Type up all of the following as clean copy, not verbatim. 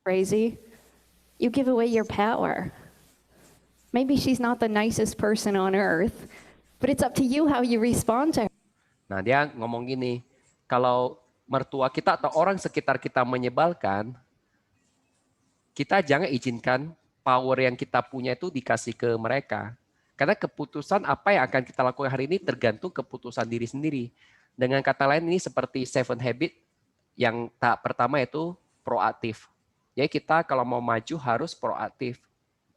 crazy. You give away your power. Maybe she's not the nicest person on earth, but it's up to you how you respond to her. Nah, dia ngomong gini, kalau mertua kita atau orang sekitar kita menyebalkan, kita jangan izinkan power yang kita punya itu dikasih ke mereka. Karena keputusan apa yang akan kita lakukan hari ini tergantung keputusan diri sendiri. Dengan kata lain ini seperti 7 habit yang tahap pertama itu proaktif. Jadi kita kalau mau maju harus proaktif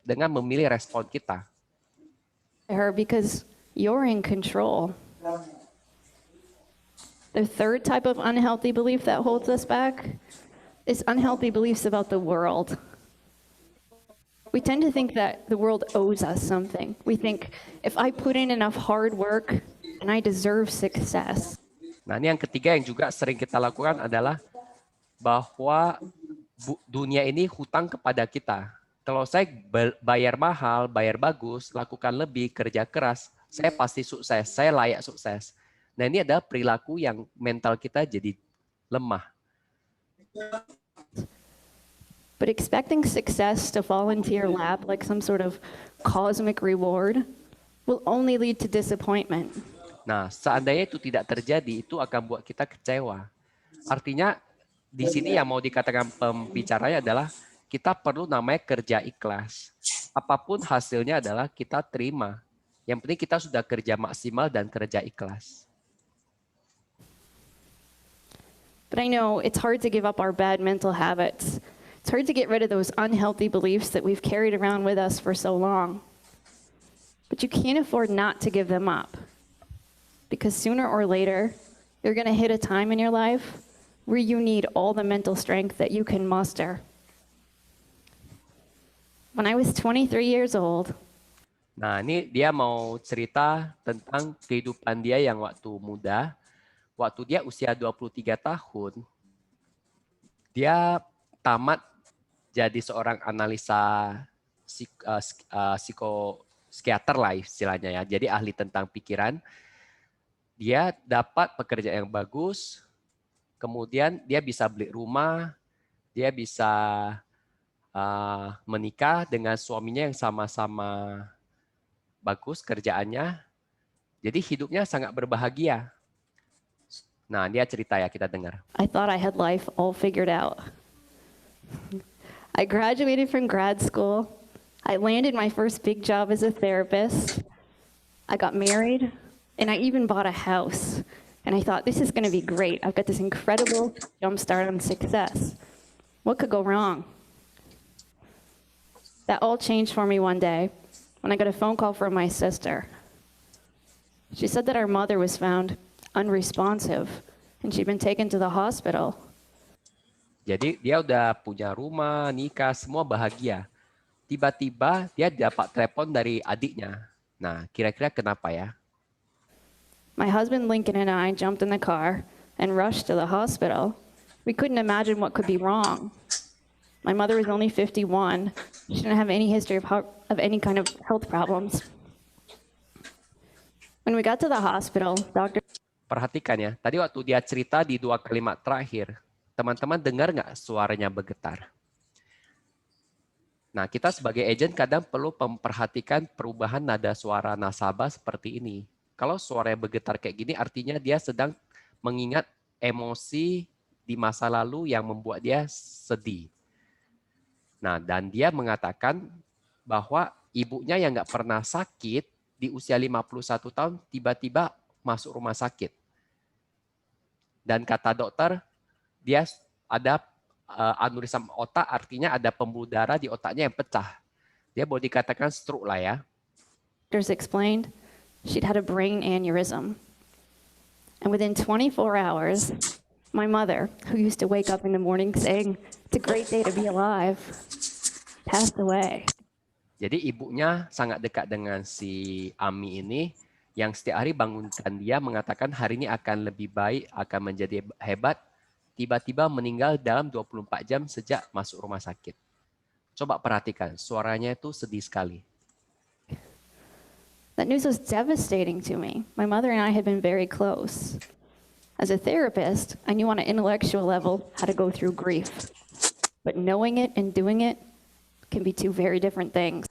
dengan memilih respon kita. Her because you're in control. The third type of unhealthy belief that holds us back is unhealthy beliefs about the world. We tend to think that the world owes us something. We think, if I put in enough hard work, and I deserve success. Nah, ini yang ketiga yang juga sering kita lakukan adalah bahwa dunia ini hutang kepada kita. Kalau saya bayar mahal, bayar bagus, lakukan lebih, kerja keras, saya pasti sukses, saya layak sukses. Nah, ini adalah perilaku yang mental kita jadi lemah. But expecting success to fall into your lap like some sort of cosmic reward will only lead to disappointment. Nah, seandainya itu tidak terjadi, itu akan buat kita kecewa. Artinya, di sini yang mau dikatakan pembicaranya adalah kita perlu namanya kerja ikhlas. Apapun hasilnya adalah kita terima. Yang penting kita sudah kerja maksimal dan kerja ikhlas. But I know it's hard to give up our bad mental habits. It's hard to get rid of those unhealthy beliefs that we've carried around with us for so long. But you can't afford not to give them up. Because sooner or later, you're going to hit a time in your life where you need all the mental strength that you can muster. When I was 23 years old, nah, ini dia mau cerita tentang kehidupan dia yang waktu muda. Waktu dia usia 23 tahun, dia tamat jadi seorang analisa psikiater lah istilahnya ya. Jadi ahli tentang pikiran. Dia dapat pekerjaan yang bagus, kemudian dia bisa beli rumah, dia bisa menikah dengan suaminya yang sama-sama bagus kerjaannya. Jadi hidupnya sangat berbahagia. Nah, dia cerita ya, kita dengar. I thought I had life all figured out. I graduated from grad school. I landed my first big job as a therapist. I got married, and I even bought a house. And I thought, this is going to be great. I've got this incredible jumpstart on success. What could go wrong? That all changed for me one day when I got a phone call from my sister. She said that our mother was found unresponsive, and she'd been taken to the hospital. Jadi dia udah punya rumah, nikah, semua bahagia. Tiba-tiba dia dapat telepon dari adiknya. Nah, kira-kira kenapa ya? My husband Lincoln and I jumped in the car and rushed to the hospital. We couldn't imagine what could be wrong. My mother was only 51. She didn't have any history of any kind of health problems. When we got to the hospital, doctor... Perhatikan ya, tadi waktu dia cerita di 2 kalimat terakhir, teman-teman dengar nggak suaranya bergetar? Nah, kita sebagai agent kadang perlu memperhatikan perubahan nada suara nasabah seperti ini. Kalau suaranya bergetar kayak gini, artinya dia sedang mengingat emosi di masa lalu yang membuat dia sedih. Nah, dan dia mengatakan bahwa ibunya yang nggak pernah sakit di usia 51 tahun tiba-tiba masuk rumah sakit. Dan kata dokter, dia ada aneurisma otak, artinya ada pembuluh darah di otaknya yang pecah. Dia boleh dikatakan stroke lah ya. Doctors explained she'd had a brain aneurysm. And within 24 hours, my mother, who used to wake up in the morning saying, "It's a great day to be alive," passed away. Jadi ibunya sangat dekat dengan si Ami ini, yang setiap hari bangunkan dia mengatakan hari ini akan lebih baik, akan menjadi hebat, tiba-tiba meninggal dalam 24 jam sejak masuk rumah sakit. Coba perhatikan, suaranya itu sedih sekali. That news was devastating to me. My mother and I had been very close. As a therapist, I knew on an intellectual level how to go through grief. but knowing it and doing it can be two very different things.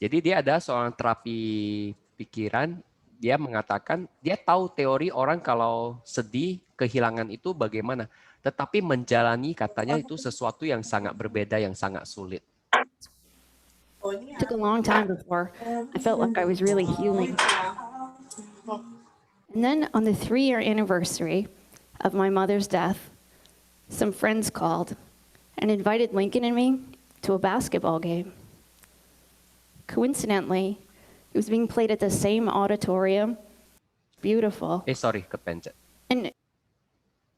Jadi dia ada seorang terapi pikiran, dia mengatakan dia tahu teori orang kalau sedih, kehilangan itu bagaimana. Tetapi menjalani katanya itu sesuatu yang sangat berbeda, yang sangat sulit. It took a long time before I felt like I was really healing. And then on the 3-year anniversary of my mother's death, some friends called and invited Lincoln and me to a basketball game. Coincidentally, it was being played at the same auditorium. Beautiful. Sorry, kepencet. And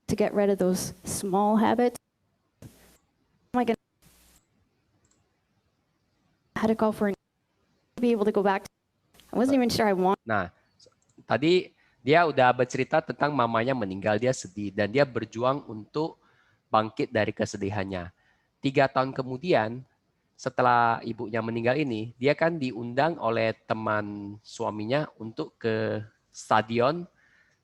to get rid of those small habits, like I had to call for to be able to go back. I wasn't even sure I wanted. Nah, tadi dia udah bercerita tentang mamanya meninggal, dia sedih dan dia berjuang untuk bangkit dari kesedihannya. 3 tahun kemudian, setelah ibunya meninggal ini, dia kan diundang oleh teman suaminya untuk ke stadion.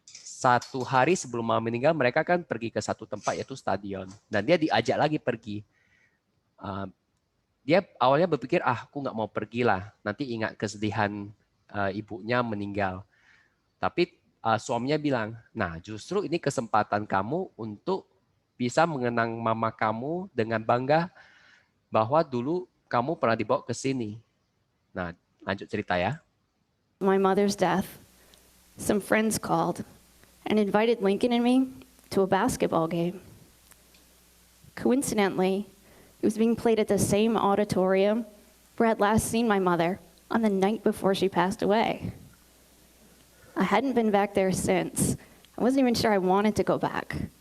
1 hari sebelum mama meninggal, mereka kan pergi ke satu tempat yaitu stadion. Dan dia diajak lagi pergi. Dia awalnya berpikir, aku nggak mau pergi lah. Nanti ingat kesedihan ibunya meninggal. Tapi suaminya bilang, nah justru ini kesempatan kamu untuk bisa mengenang mama kamu dengan bangga bahwa dulu kamu pernah dibawa ke sini. Nah, lanjut cerita ya. My mother's death, some friends called and invited Lincoln and me to a basketball game. Coincidentally, it was being played at the same auditorium where I'd last seen my mother on the night before she passed away. I hadn't been back there since. I wasn't even sure I wanted to go back.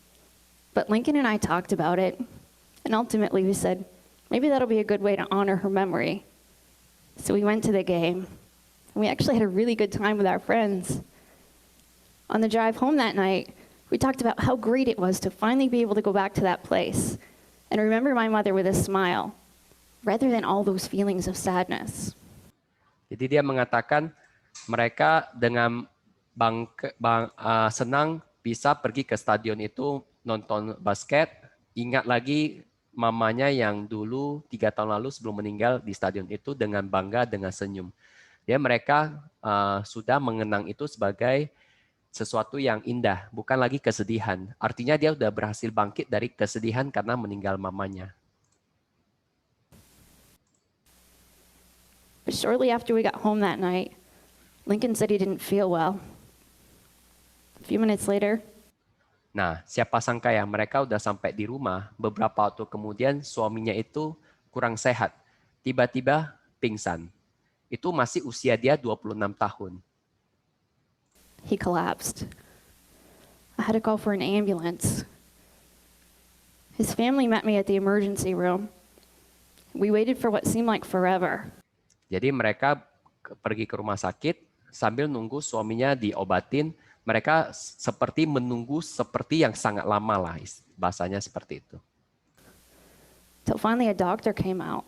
But Lincoln and I talked about it, and ultimately we said, maybe that'll be a good way to honor her memory. So we went to the game, and we actually had a really good time with our friends. On the drive home that night, we talked about how great it was to finally be able to go back to that place and remember my mother with a smile, rather than all those feelings of sadness. Jadi dia mengatakan mereka dengan senang bisa pergi ke stadion itu nonton basket, ingat lagi mamanya yang dulu 3 tahun lalu sebelum meninggal di stadion itu dengan bangga, dengan senyum. Mereka sudah mengenang itu sebagai sesuatu yang indah, bukan lagi kesedihan. Artinya dia sudah berhasil bangkit dari kesedihan karena meninggal mamanya. But shortly after we got home that night, Lincoln said he didn't feel well. A few minutes later, nah, siapa sangka ya, mereka udah sampai di rumah, beberapa waktu kemudian suaminya itu kurang sehat. Tiba-tiba pingsan. Itu masih usia dia 26 tahun. he collapsed. I had to call for an ambulance. His family met me at the emergency room. We waited for what seemed like forever. Jadi mereka pergi ke rumah sakit sambil nunggu suaminya diobatin. Mereka seperti menunggu seperti yang sangat lama lah, bahasanya seperti itu. Till finally a doctor came out.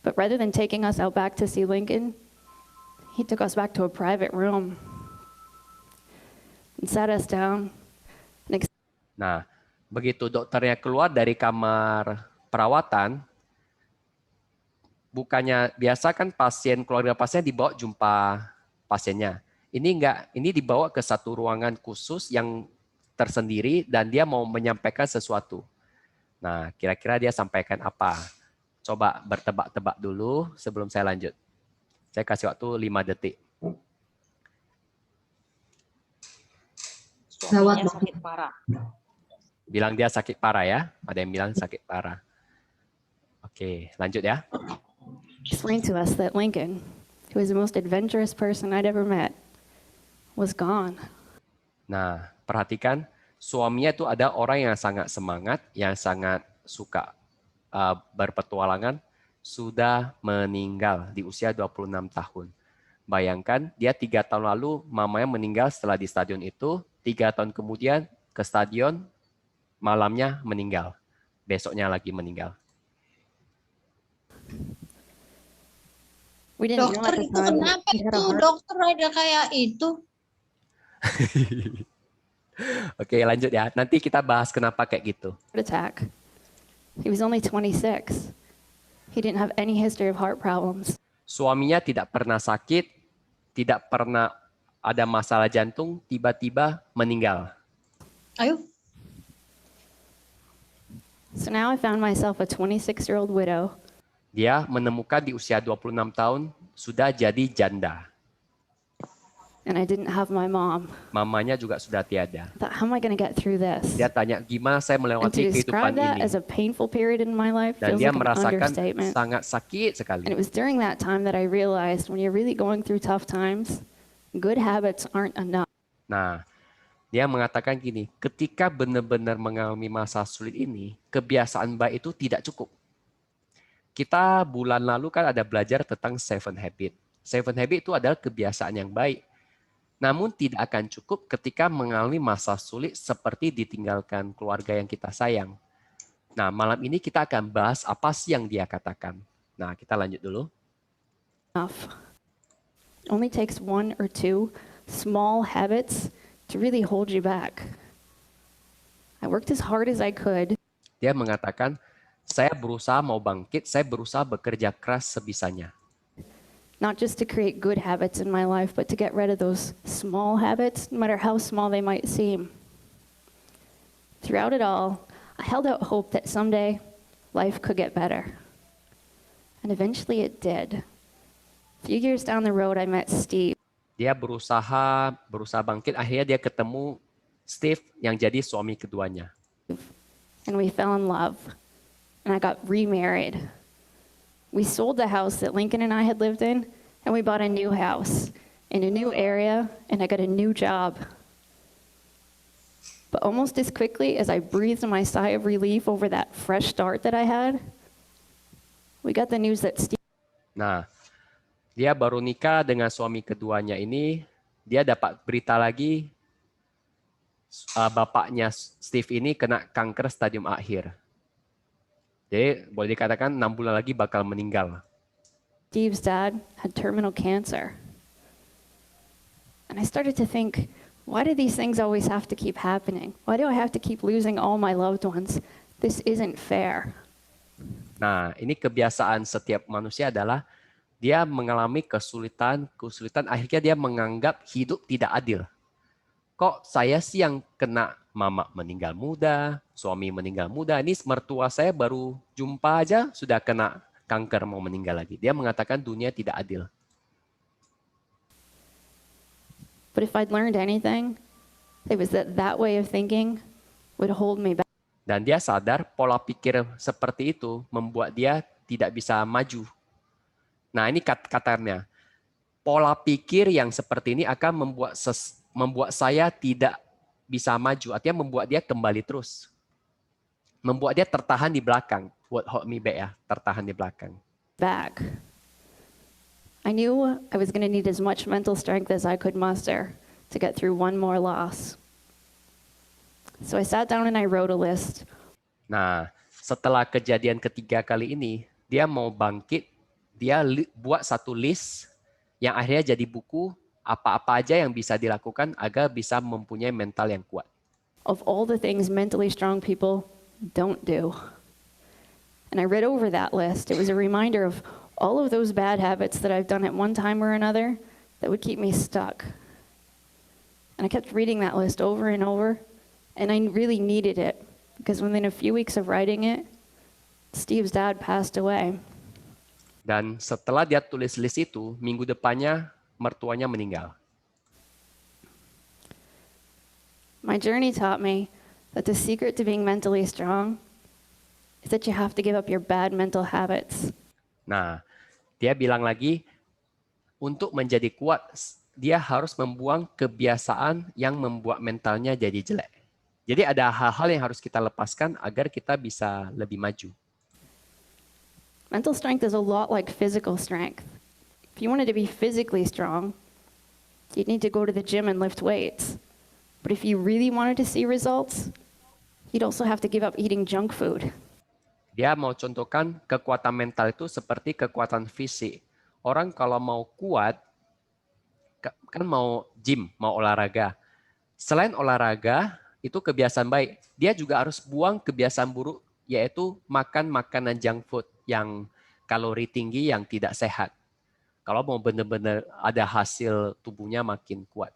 But rather than taking us out back to see Lincoln, he took us back to a private room and sat us down. Nah, begitu dokternya keluar dari kamar perawatan, bukannya biasa kan pasien, keluarga pasien dibawa jumpa pasiennya. Ini enggak, ini dibawa ke satu ruangan khusus yang tersendiri dan dia mau menyampaikan sesuatu. Nah, kira-kira dia sampaikan apa? Coba bertebak-tebak dulu sebelum saya lanjut. Saya kasih waktu 5 detik. Suaminya sakit parah. Bilang dia sakit parah ya. Ada yang bilang sakit parah. Oke, lanjut ya. Explained to us that Lincoln, who was the most adventurous person I'd ever met, was gone. Nah, perhatikan, suaminya itu ada orang yang sangat semangat, yang sangat suka berpetualangan, sudah meninggal di usia 26 tahun. Bayangkan, dia 3 tahun lalu mamanya meninggal setelah di stadion itu, 3 tahun kemudian ke stadion, malamnya meninggal. Besoknya lagi meninggal. We didn't know Dokter at the itu time. kenapa he had a itu heart dokter ada kayak itu? Oke, lanjut ya. Nanti kita bahas kenapa kayak gitu. attack. He was only 26. He didn't have any history of heart problems. Suaminya tidak pernah sakit, tidak pernah ada masalah jantung, tiba-tiba meninggal. Ayo. So now I found myself a 26-year-old widow. Dia menemukan di usia 26 tahun sudah jadi janda. And I didn't have my mom. Mamanya juga sudah tiada. I thought, how am I going to get through this? Dia tanya, gimana saya And to melewati kehidupan describe that ini? as a painful period in my life Dan feels dia like an merasakan understatement. sangat sakit And sekali. it was during that time that I realized when you're really going through tough times, good habits aren't enough. Nah, dia mengatakan gini, ketika benar-benar mengalami masa sulit ini, kebiasaan baik itu tidak cukup. Kita bulan lalu kan ada belajar tentang 7 habit. 7 habit itu adalah kebiasaan yang baik. Namun tidak akan cukup ketika mengalami masa sulit seperti ditinggalkan keluarga yang kita sayang. Nah, malam ini kita akan bahas apa sih yang dia katakan. Nah, kita lanjut dulu. It only takes 1 or 2 small habits to really hold you back. I worked as hard as I could. Dia mengatakan, saya berusaha mau bangkit, saya berusaha bekerja keras sebisanya. Not just to create good habits in my life, but to get rid of those small habits, no matter how small they might seem. Throughout it all, I held out hope that someday life could get better. And eventually it did. A few years down the road, I met Steve. Dia berusaha bangkit, akhirnya dia ketemu Steve yang jadi suami keduanya. And we fell in love. And I got remarried. We sold the house that Lincoln and I had lived in, and we bought a new house in a new area, and I got a new job. But almost as quickly as I breathed my sigh of relief over that fresh start that I had, we got the news that Steve Nah, dia baru nikah dengan suami keduanya ini, dia dapat berita lagi, bapaknya Steve ini kena kanker stadium akhir. Jadi boleh dikatakan 6 bulan lagi bakal meninggal. Steve's dad had terminal cancer. And I started to think, why do these things always have to keep happening? Why do I have to keep losing all my loved ones? This isn't fair. Nah, ini kebiasaan setiap manusia adalah dia mengalami kesulitan, akhirnya dia menganggap hidup tidak adil. Kok saya sih yang kena, mama meninggal muda, suami meninggal muda, ini mertua saya baru jumpa aja sudah kena kanker mau meninggal lagi. Dia mengatakan dunia tidak adil. But if I'd learned anything, it was that way of thinking would hold me back. Dan dia sadar pola pikir seperti itu membuat dia tidak bisa maju. Nah, ini katanya. Pola pikir yang seperti ini akan membuat saya tidak bisa maju. Artinya membuat dia kembali terus. Membuat dia tertahan di belakang. What hold me back ya, tertahan di belakang. Back. I knew I was going to need as much mental strength as I could muster to get through one more loss. So I sat down and I wrote a list. Nah, setelah kejadian ketiga kali ini, dia mau bangkit, dia buat satu list yang akhirnya jadi buku apa-apa aja yang bisa dilakukan agar bisa mempunyai mental yang kuat. Of all the things mentally strong people don't do. And I read over that list. It was a reminder of all of those bad habits that I've done at one time or another that would keep me stuck. And I kept reading that list over and over, and I really needed it because within a few weeks of writing it, Steve's dad passed away. Dan setelah dia tulis list itu, minggu depannya mertuanya meninggal. My journey taught me that the secret to being mentally strong is that you have to give up your bad mental habits. Nah, dia bilang lagi, untuk menjadi kuat, dia harus membuang kebiasaan yang membuat mentalnya jadi jelek. Jadi ada hal-hal yang harus kita lepaskan agar kita bisa lebih maju. Mental strength is a lot like physical strength. If you wanted to be physically strong, you'd need to go to the gym and lift weights. But if you really wanted to see results, you'd also have to give up eating junk food. Dia mau contohkan kekuatan mental itu seperti kekuatan fisik. Orang kalau mau kuat, kan mau gym, mau olahraga. Selain olahraga, itu kebiasaan baik. Dia juga harus buang kebiasaan buruk yaitu makan makanan junk food yang kalori tinggi yang tidak sehat. Kalau mau benar-benar ada hasil tubuhnya makin kuat.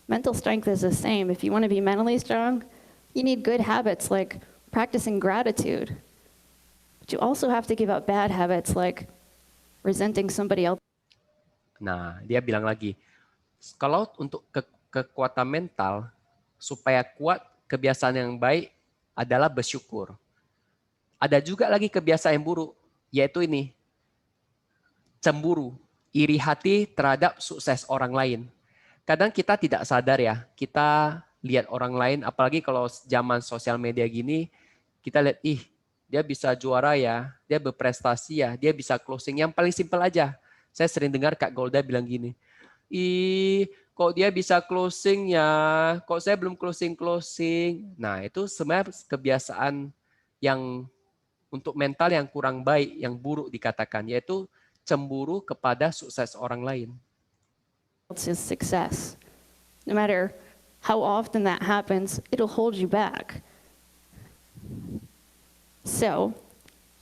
Mental strength is the same. If you want to be mentally strong, you need good habits like practicing gratitude. But you also have to give up bad habits like resenting somebody else. Nah, dia bilang lagi, kalau untuk kekuatan mental, supaya kuat, kebiasaan yang baik adalah bersyukur. Ada juga lagi kebiasaan yang buruk, yaitu ini, cemburu, iri hati terhadap sukses orang lain. Kadang kita tidak sadar ya, kita lihat orang lain, apalagi kalau zaman sosial media gini, kita lihat, dia bisa juara ya, dia berprestasi ya, dia bisa closing. Yang paling simpel aja, saya sering dengar Kak Golda bilang gini, kok dia bisa closing ya, kok saya belum closing. Nah, itu sebenarnya kebiasaan yang untuk mental yang kurang baik, yang buruk dikatakan, yaitu cemburu kepada sukses orang lain. Else's success. No matter how often that happens, it'll hold you back. So,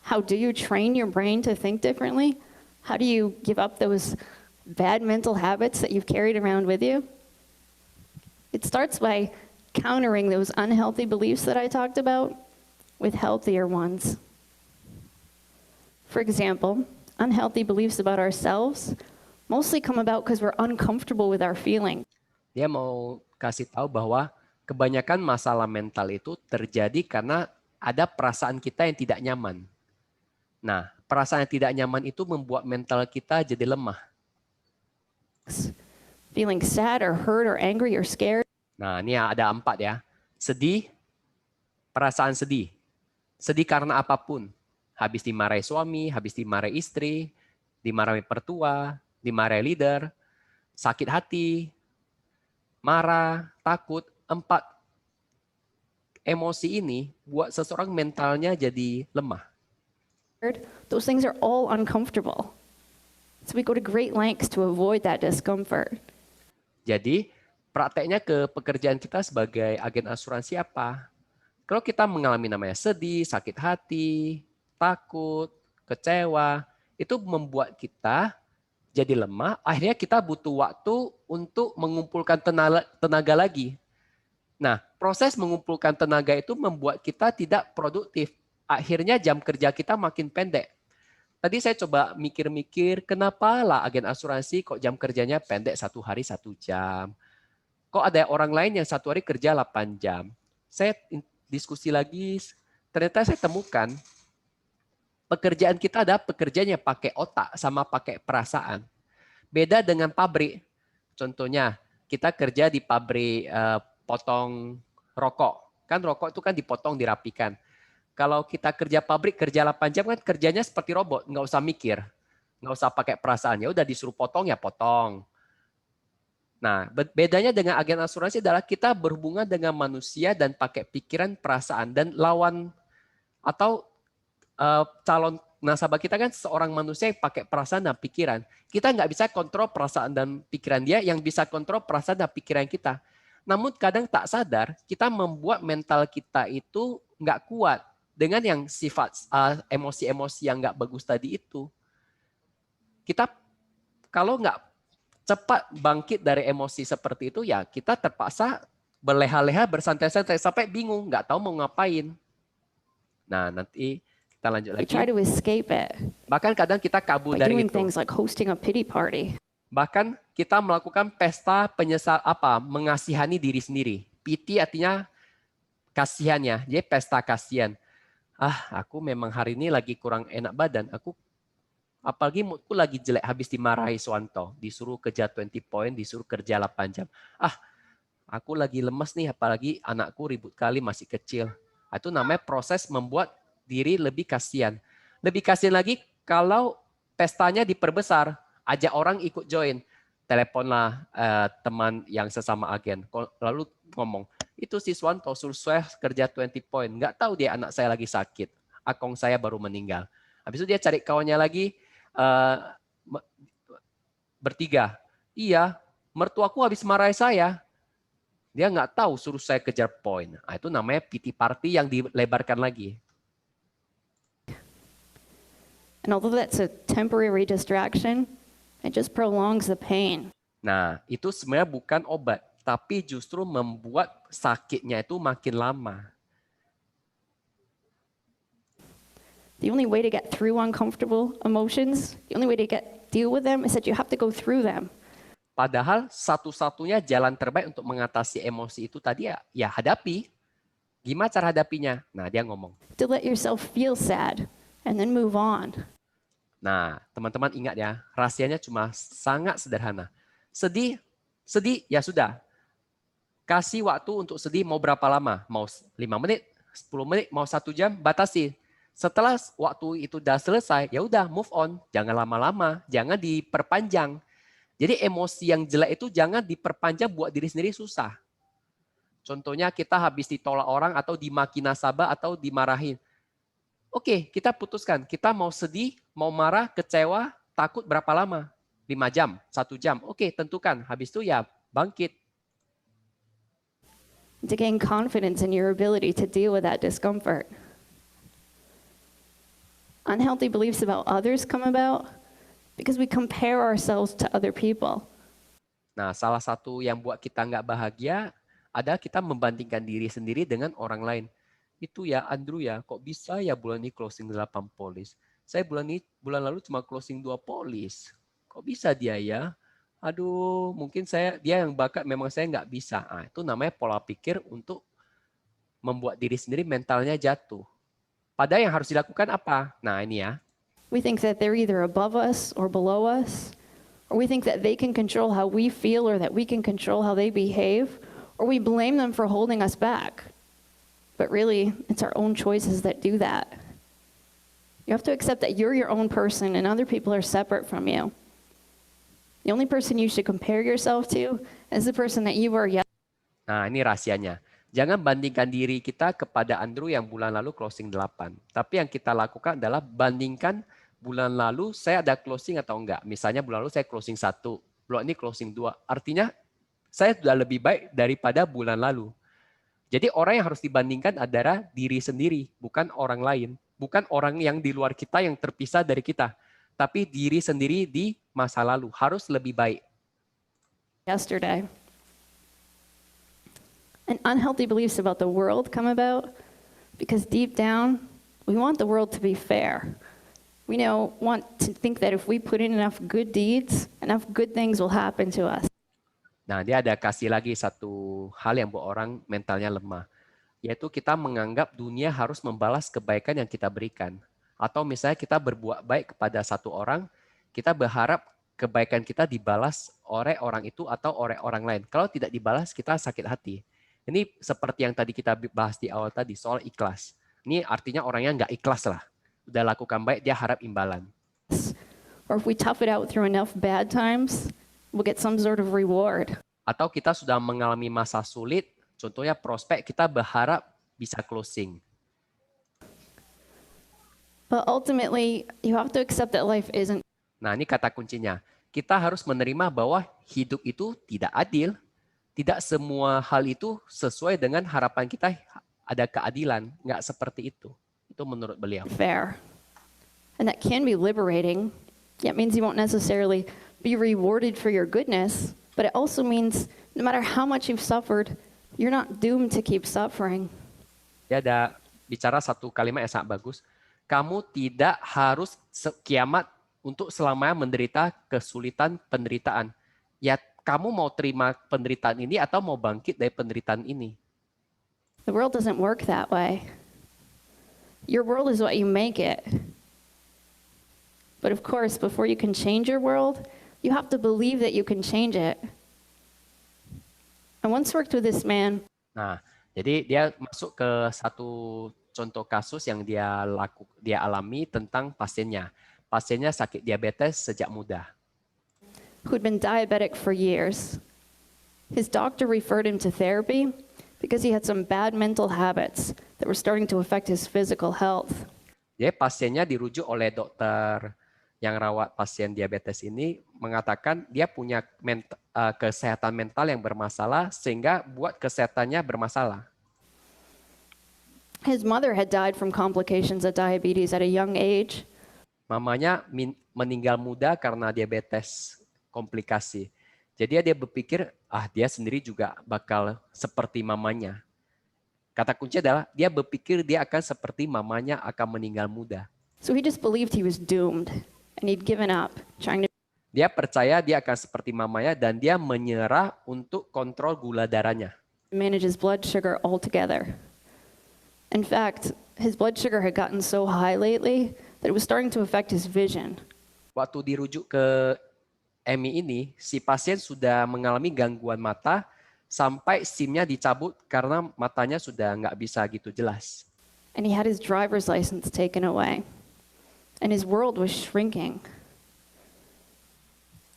how do you train your brain to think differently? How do you give up those bad mental habits that you've carried around with you? It starts by countering those unhealthy beliefs that I talked about with healthier ones. For example, unhealthy beliefs about ourselves mostly come about because we're uncomfortable with our feelings. Dia mau kasih tahu bahwa kebanyakan masalah mental itu terjadi karena ada perasaan kita yang tidak nyaman. Nah, perasaan yang tidak nyaman itu membuat mental kita jadi lemah. Feeling sad or hurt or angry or scared. Nah, ini ada 4 ya. Sedih, perasaan sedih. Sedih karena apapun. Habis dimarahi suami, habis dimarahi istri, dimarahi pertua, dimarahi leader, sakit hati, marah, takut. 4 emosi ini buat seseorang mentalnya jadi lemah. Those things are all uncomfortable. So we go to great lengths to avoid that discomfort. Jadi, prakteknya ke pekerjaan kita sebagai agen asuransi apa? Kalau kita mengalami namanya sedih, sakit hati, takut, kecewa, itu membuat kita jadi lemah, akhirnya kita butuh waktu untuk mengumpulkan tenaga lagi. Nah, proses mengumpulkan tenaga itu membuat kita tidak produktif. Akhirnya jam kerja kita makin pendek. Tadi saya coba mikir-mikir, kenapa lah agen asuransi kok jam kerjanya pendek 1 hari 1 jam? Kok ada orang lain yang 1 hari kerja 8 jam? Saya diskusi lagi, ternyata saya temukan pekerjaan kita ada pekerjaan yang pakai otak sama pakai perasaan. Beda dengan pabrik. Contohnya, kita kerja di pabrik potong rokok. Kan rokok itu kan dipotong, dirapikan. Kalau kita kerja pabrik, kerja 8 jam kan kerjanya seperti robot, nggak usah mikir, nggak usah pakai perasaan. Ya udah disuruh potong ya potong. Nah, bedanya dengan agen asuransi adalah kita berhubungan dengan manusia dan pakai pikiran, perasaan, dan lawan atau calon nasabah kita kan seorang manusia yang pakai perasaan dan pikiran. Kita nggak bisa kontrol perasaan dan pikiran dia, yang bisa kontrol perasaan dan pikiran kita. Namun kadang tak sadar, kita membuat mental kita itu nggak kuat dengan yang sifat emosi-emosi yang nggak bagus tadi itu. Kita kalau nggak cepat bangkit dari emosi seperti itu, ya kita terpaksa berleha-leha, bersantai-santai, sampai bingung, nggak tahu mau ngapain. Nah, nanti kita lanjut We lagi. try to escape it Bahkan kadang kita kabur by dari doing itu. things like hosting a pity party. Bahkan kita melakukan pesta mengasihani diri sendiri. Pity artinya kasihannya, jadi pesta kasihan. Aku memang hari ini lagi kurang enak badan. Apalagi moodku lagi jelek habis dimarahi Swanto, disuruh kerja 20 point, disuruh kerja 8 jam. Aku lagi lemes nih, apalagi anakku ribut kali masih kecil. Itu namanya proses membuat diri lebih kasihan. Lebih kasihan lagi kalau pestanya diperbesar, ajak orang ikut join. Teleponlah teman yang sesama agen, lalu ngomong, itu si Swanto suruh saya kerja 20 point, nggak tahu dia anak saya lagi sakit, akong saya baru meninggal. Habis itu dia cari kawannya lagi, bertiga. Iya, mertuaku habis marahi saya. Dia nggak tahu, suruh saya kejar poin. Nah, itu namanya pity party yang dilebarkan lagi. And although that's a temporary distraction, it just prolongs the pain. Nah, itu sebenarnya bukan obat, tapi justru membuat sakitnya itu makin lama. The only way to get through uncomfortable emotions, the only way to deal with them is that you have to go through them. Padahal satu-satunya jalan terbaik untuk mengatasi emosi itu tadi ya hadapi. Gimana cara hadapinya? Nah, dia ngomong. To let yourself feel sad and then move on. Nah, teman-teman ingat ya, rahasianya cuma sangat sederhana. Sedih ya sudah. Kasih waktu untuk sedih mau berapa lama? Mau 5 menit, 10 menit, mau 1 jam, batasi. Setelah waktu itu udah selesai, ya udah move on. Jangan lama-lama, jangan diperpanjang. Jadi emosi yang jelek itu jangan diperpanjang buat diri sendiri susah. Contohnya kita habis ditolak orang atau dimaki nasabah atau dimarahin. Oke, kita putuskan. Kita mau sedih, mau marah, kecewa, takut berapa lama? 5 jam, 1 jam. Oke, tentukan. Habis itu ya bangkit. To gain confidence in your ability to deal with that discomfort. Unhealthy beliefs about others come about because we compare ourselves to other people. Nah, salah satu yang buat kita nggak bahagia adalah kita membandingkan diri sendiri dengan orang lain. Itu ya, Andrew ya, kok bisa ya bulan ini closing 8 polis? Saya bulan lalu cuma closing 2 polis. Kok bisa dia ya? Aduh, mungkin dia yang bakat, memang saya nggak bisa. Nah, itu namanya pola pikir untuk membuat diri sendiri mentalnya jatuh. Padahal yang harus dilakukan apa? Nah, ini ya. We think that they're either above us or below us, or we think that they can control how we feel or that we can control how they behave, or we blame them for holding us back. But really, it's our own choices that do that. You have to accept that you're your own person and other people are separate from you. The only person you should compare yourself to is the person that you were yesterday. Nah, ini rahasianya. Jangan bandingkan diri kita kepada Andrew yang bulan lalu closing 8. Tapi yang kita lakukan adalah bandingkan bulan lalu saya ada closing atau enggak. Misalnya bulan lalu saya closing 1, bulan ini closing 2. Artinya saya sudah lebih baik daripada bulan lalu. Jadi orang yang harus dibandingkan adalah diri sendiri, bukan orang lain. Bukan orang yang di luar kita yang terpisah dari kita. Tapi diri sendiri di masa lalu harus lebih baik. Yesterday. And unhealthy beliefs about the world come about because deep down, we want the world to be fair. We want to think that if we put in enough good deeds, enough good things will happen to us. Nah, dia ada kasih lagi satu hal yang buat orang mentalnya lemah. Yaitu kita menganggap dunia harus membalas kebaikan yang kita berikan. Atau misalnya kita berbuat baik kepada satu orang, kita berharap kebaikan kita dibalas oleh orang itu atau oleh orang lain. Kalau tidak dibalas, kita sakit hati. Ini seperti yang tadi kita bahas di awal tadi, soal ikhlas. Ini artinya orangnya nggak ikhlas lah. Udah lakukan baik, dia harap imbalan. Or if we tough it out through enough bad times, we'll get some sort of reward. Atau kita sudah mengalami masa sulit, contohnya prospek, kita berharap bisa closing. But ultimately, you have to accept that life isn't. Nah, ini kata kuncinya. Kita harus menerima bahwa hidup itu tidak adil. Tidak semua hal itu sesuai dengan harapan kita ada keadilan. Nggak seperti itu. Itu menurut beliau. Fair. And that can be liberating. It means you won't necessarily be rewarded for your goodness, but it also means no matter how much you've suffered, you're not doomed to keep suffering. Dia ada bicara satu kalimat yang sangat bagus. Kamu tidak harus kiamat untuk selamanya menderita kesulitan penderitaan. Ya, kamu mau terima penderitaan ini atau mau bangkit dari penderitaan ini? The world doesn't work that way. Your world is what you make it. But of course, before you can change your world, you have to believe that you can change it. I once worked with this man. Nah, jadi dia masuk ke satu contoh kasus yang dia alami tentang pasiennya. Pasiennya sakit diabetes sejak muda. Who'd been diabetic for years. His doctor referred him to therapy because he had some bad mental habits that were starting to affect his physical health. Jadi pasiennya dirujuk oleh dokter yang rawat pasien diabetes ini mengatakan dia punya kesehatan mental yang bermasalah sehingga buat kesehatannya bermasalah. His mother had died from complications of diabetes at a young age. Mamanya meninggal muda karena diabetes komplikasi. Jadi dia berpikir, dia sendiri juga bakal seperti mamanya. Kata kunci adalah dia berpikir dia akan seperti mamanya akan meninggal muda. So he just believed he was doomed and he'd given up trying to Dia percaya dia akan seperti mamanya dan dia menyerah untuk kontrol gula darahnya. manage his blood sugar altogether. In fact, his blood sugar had gotten so high lately that it was starting to affect his vision. Waktu dirujuk ke Emi ini, si pasien sudah mengalami gangguan mata sampai SIM-nya dicabut karena matanya sudah nggak bisa gitu jelas. And he had his driver's license taken away. And his world was shrinking.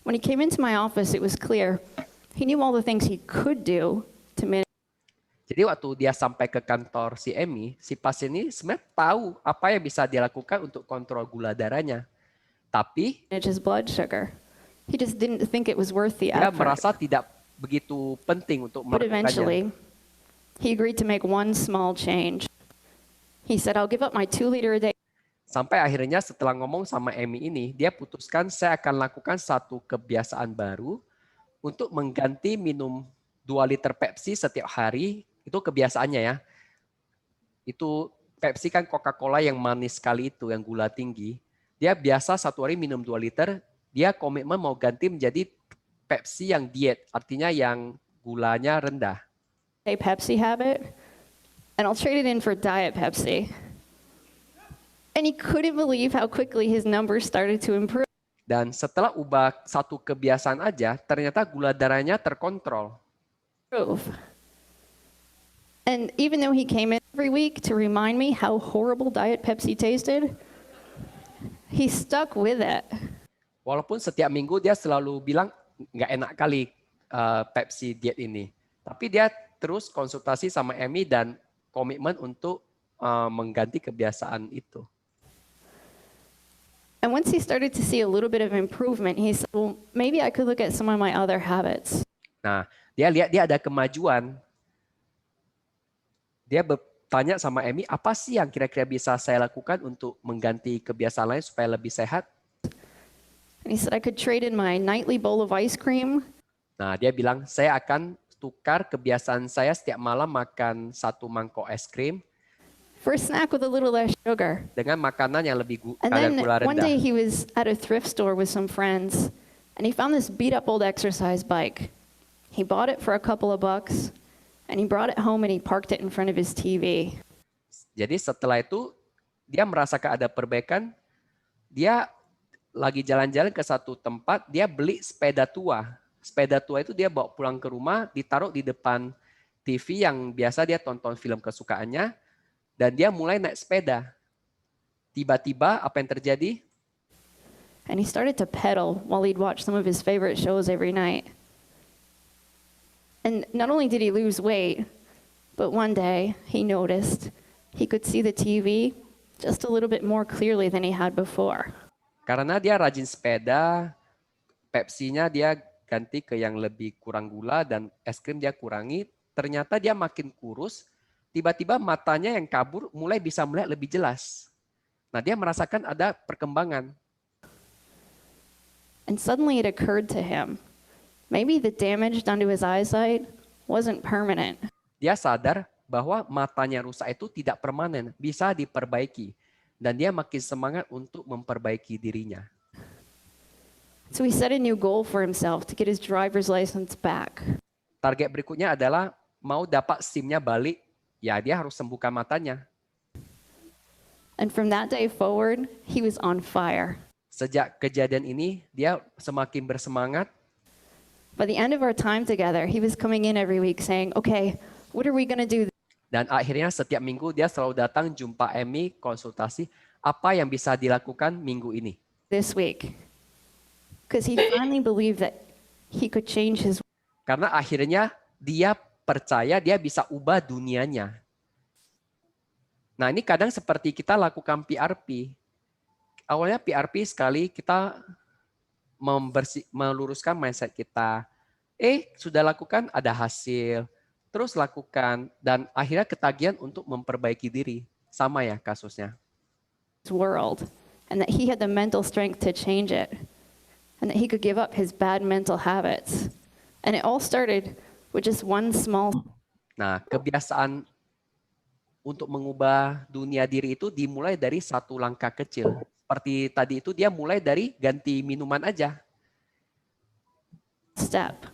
When he came into my office, it was clear he knew all the things he could do to Jadi waktu dia sampai ke kantor si Emi, si pasien ini sebenarnya tahu apa yang bisa dilakukan untuk kontrol gula darahnya. Tapi manage his blood sugar. He just didn't think it was worth the dia effort. merasa tidak begitu penting untuk But melakukannya. eventually, he agreed to make one small change. He said, I'll give up my 2-liter a day Sampai akhirnya setelah ngomong sama Emi ini, dia putuskan saya akan lakukan satu kebiasaan baru untuk mengganti minum 2 liter Pepsi setiap hari. Itu kebiasaannya ya. Itu Pepsi kan Coca-Cola yang manis sekali itu, yang gula tinggi. Dia biasa satu hari minum 2 liter, dia komitmen mau ganti menjadi Pepsi yang diet, artinya yang gulanya rendah. Pepsi habit, and I'll trade it in for Diet Pepsi. And he couldn't believe how quickly his numbers started to improve. Dan setelah ubah satu kebiasaan aja, ternyata gula darahnya terkontrol. And even though he came in every week to remind me how horrible Diet Pepsi tasted, he stuck with it. Walaupun setiap minggu dia selalu bilang nggak enak kali Pepsi diet ini. Tapi dia terus konsultasi sama Emi dan komitmen untuk mengganti kebiasaan itu. And once he started to see a little bit of improvement, he said, well, maybe I could look at some of my other habits. Nah, dia lihat dia ada kemajuan. Dia bertanya sama Emi, apa sih yang kira-kira bisa saya lakukan untuk mengganti kebiasaan lain supaya lebih sehat? And he said, I could trade in my nightly bowl of ice cream Nah, dia bilang, saya akan tukar kebiasaan saya setiap malam makan 1 mangkok es krim for a snack with a little less sugar. dengan makanan yang lebih And kadar then gula one day rendah. he was at a thrift store with some friends, and he found this beat up old exercise bike. He bought it for a couple of bucks, and he brought it home and he parked it in front of his TV. Jadi setelah itu, dia merasakan ada perbaikan, dia lagi jalan-jalan ke satu tempat, dia beli sepeda tua. Sepeda tua itu dia bawa pulang ke rumah, ditaruh di depan TV yang biasa dia tonton film kesukaannya, dan dia mulai naik sepeda. Tiba-tiba apa yang terjadi? And he started to pedal while he'd watch some of his favorite shows every night. And not only did he lose weight, but one day he noticed he could see the TV just a little bit more clearly than he had before. Karena dia rajin sepeda, Pepsi-nya dia ganti ke yang lebih kurang gula dan es krim dia kurangi, ternyata dia makin kurus, tiba-tiba matanya yang kabur mulai bisa melihat lebih jelas. Nah, dia merasakan ada perkembangan. And suddenly it occurred to him, maybe the damage done to his eyesight wasn't permanent. Dia sadar bahwa matanya rusak itu tidak permanen, bisa diperbaiki. Dan dia makin semangat untuk memperbaiki dirinya. So he set a new goal for himself to get his driver's license back. Target berikutnya adalah mau dapat SIM-nya balik, ya dia harus sembuhkan matanya. And from that day forward, he was on fire. Sejak kejadian ini, dia semakin bersemangat. By the end of our time together, he was coming in every week saying, okay, what are we going to do Dan akhirnya setiap minggu dia selalu datang jumpa Emi, konsultasi, apa yang bisa dilakukan minggu ini. this week? Because he finally believed that he could change his. Karena akhirnya dia percaya dia bisa ubah dunianya. Nah, ini kadang seperti kita lakukan PRP. awalnya PRP sekali kita meluruskan mindset kita. Sudah lakukan, ada hasil. Terus lakukan, dan akhirnya ketagihan untuk memperbaiki diri. Sama ya kasusnya. World, and that he had the mental strength to change it, and that he could give up his bad mental habits. And it all started with just one small. Nah, kebiasaan untuk mengubah dunia diri itu dimulai dari satu langkah kecil. Seperti tadi itu dia mulai dari ganti minuman aja. Step.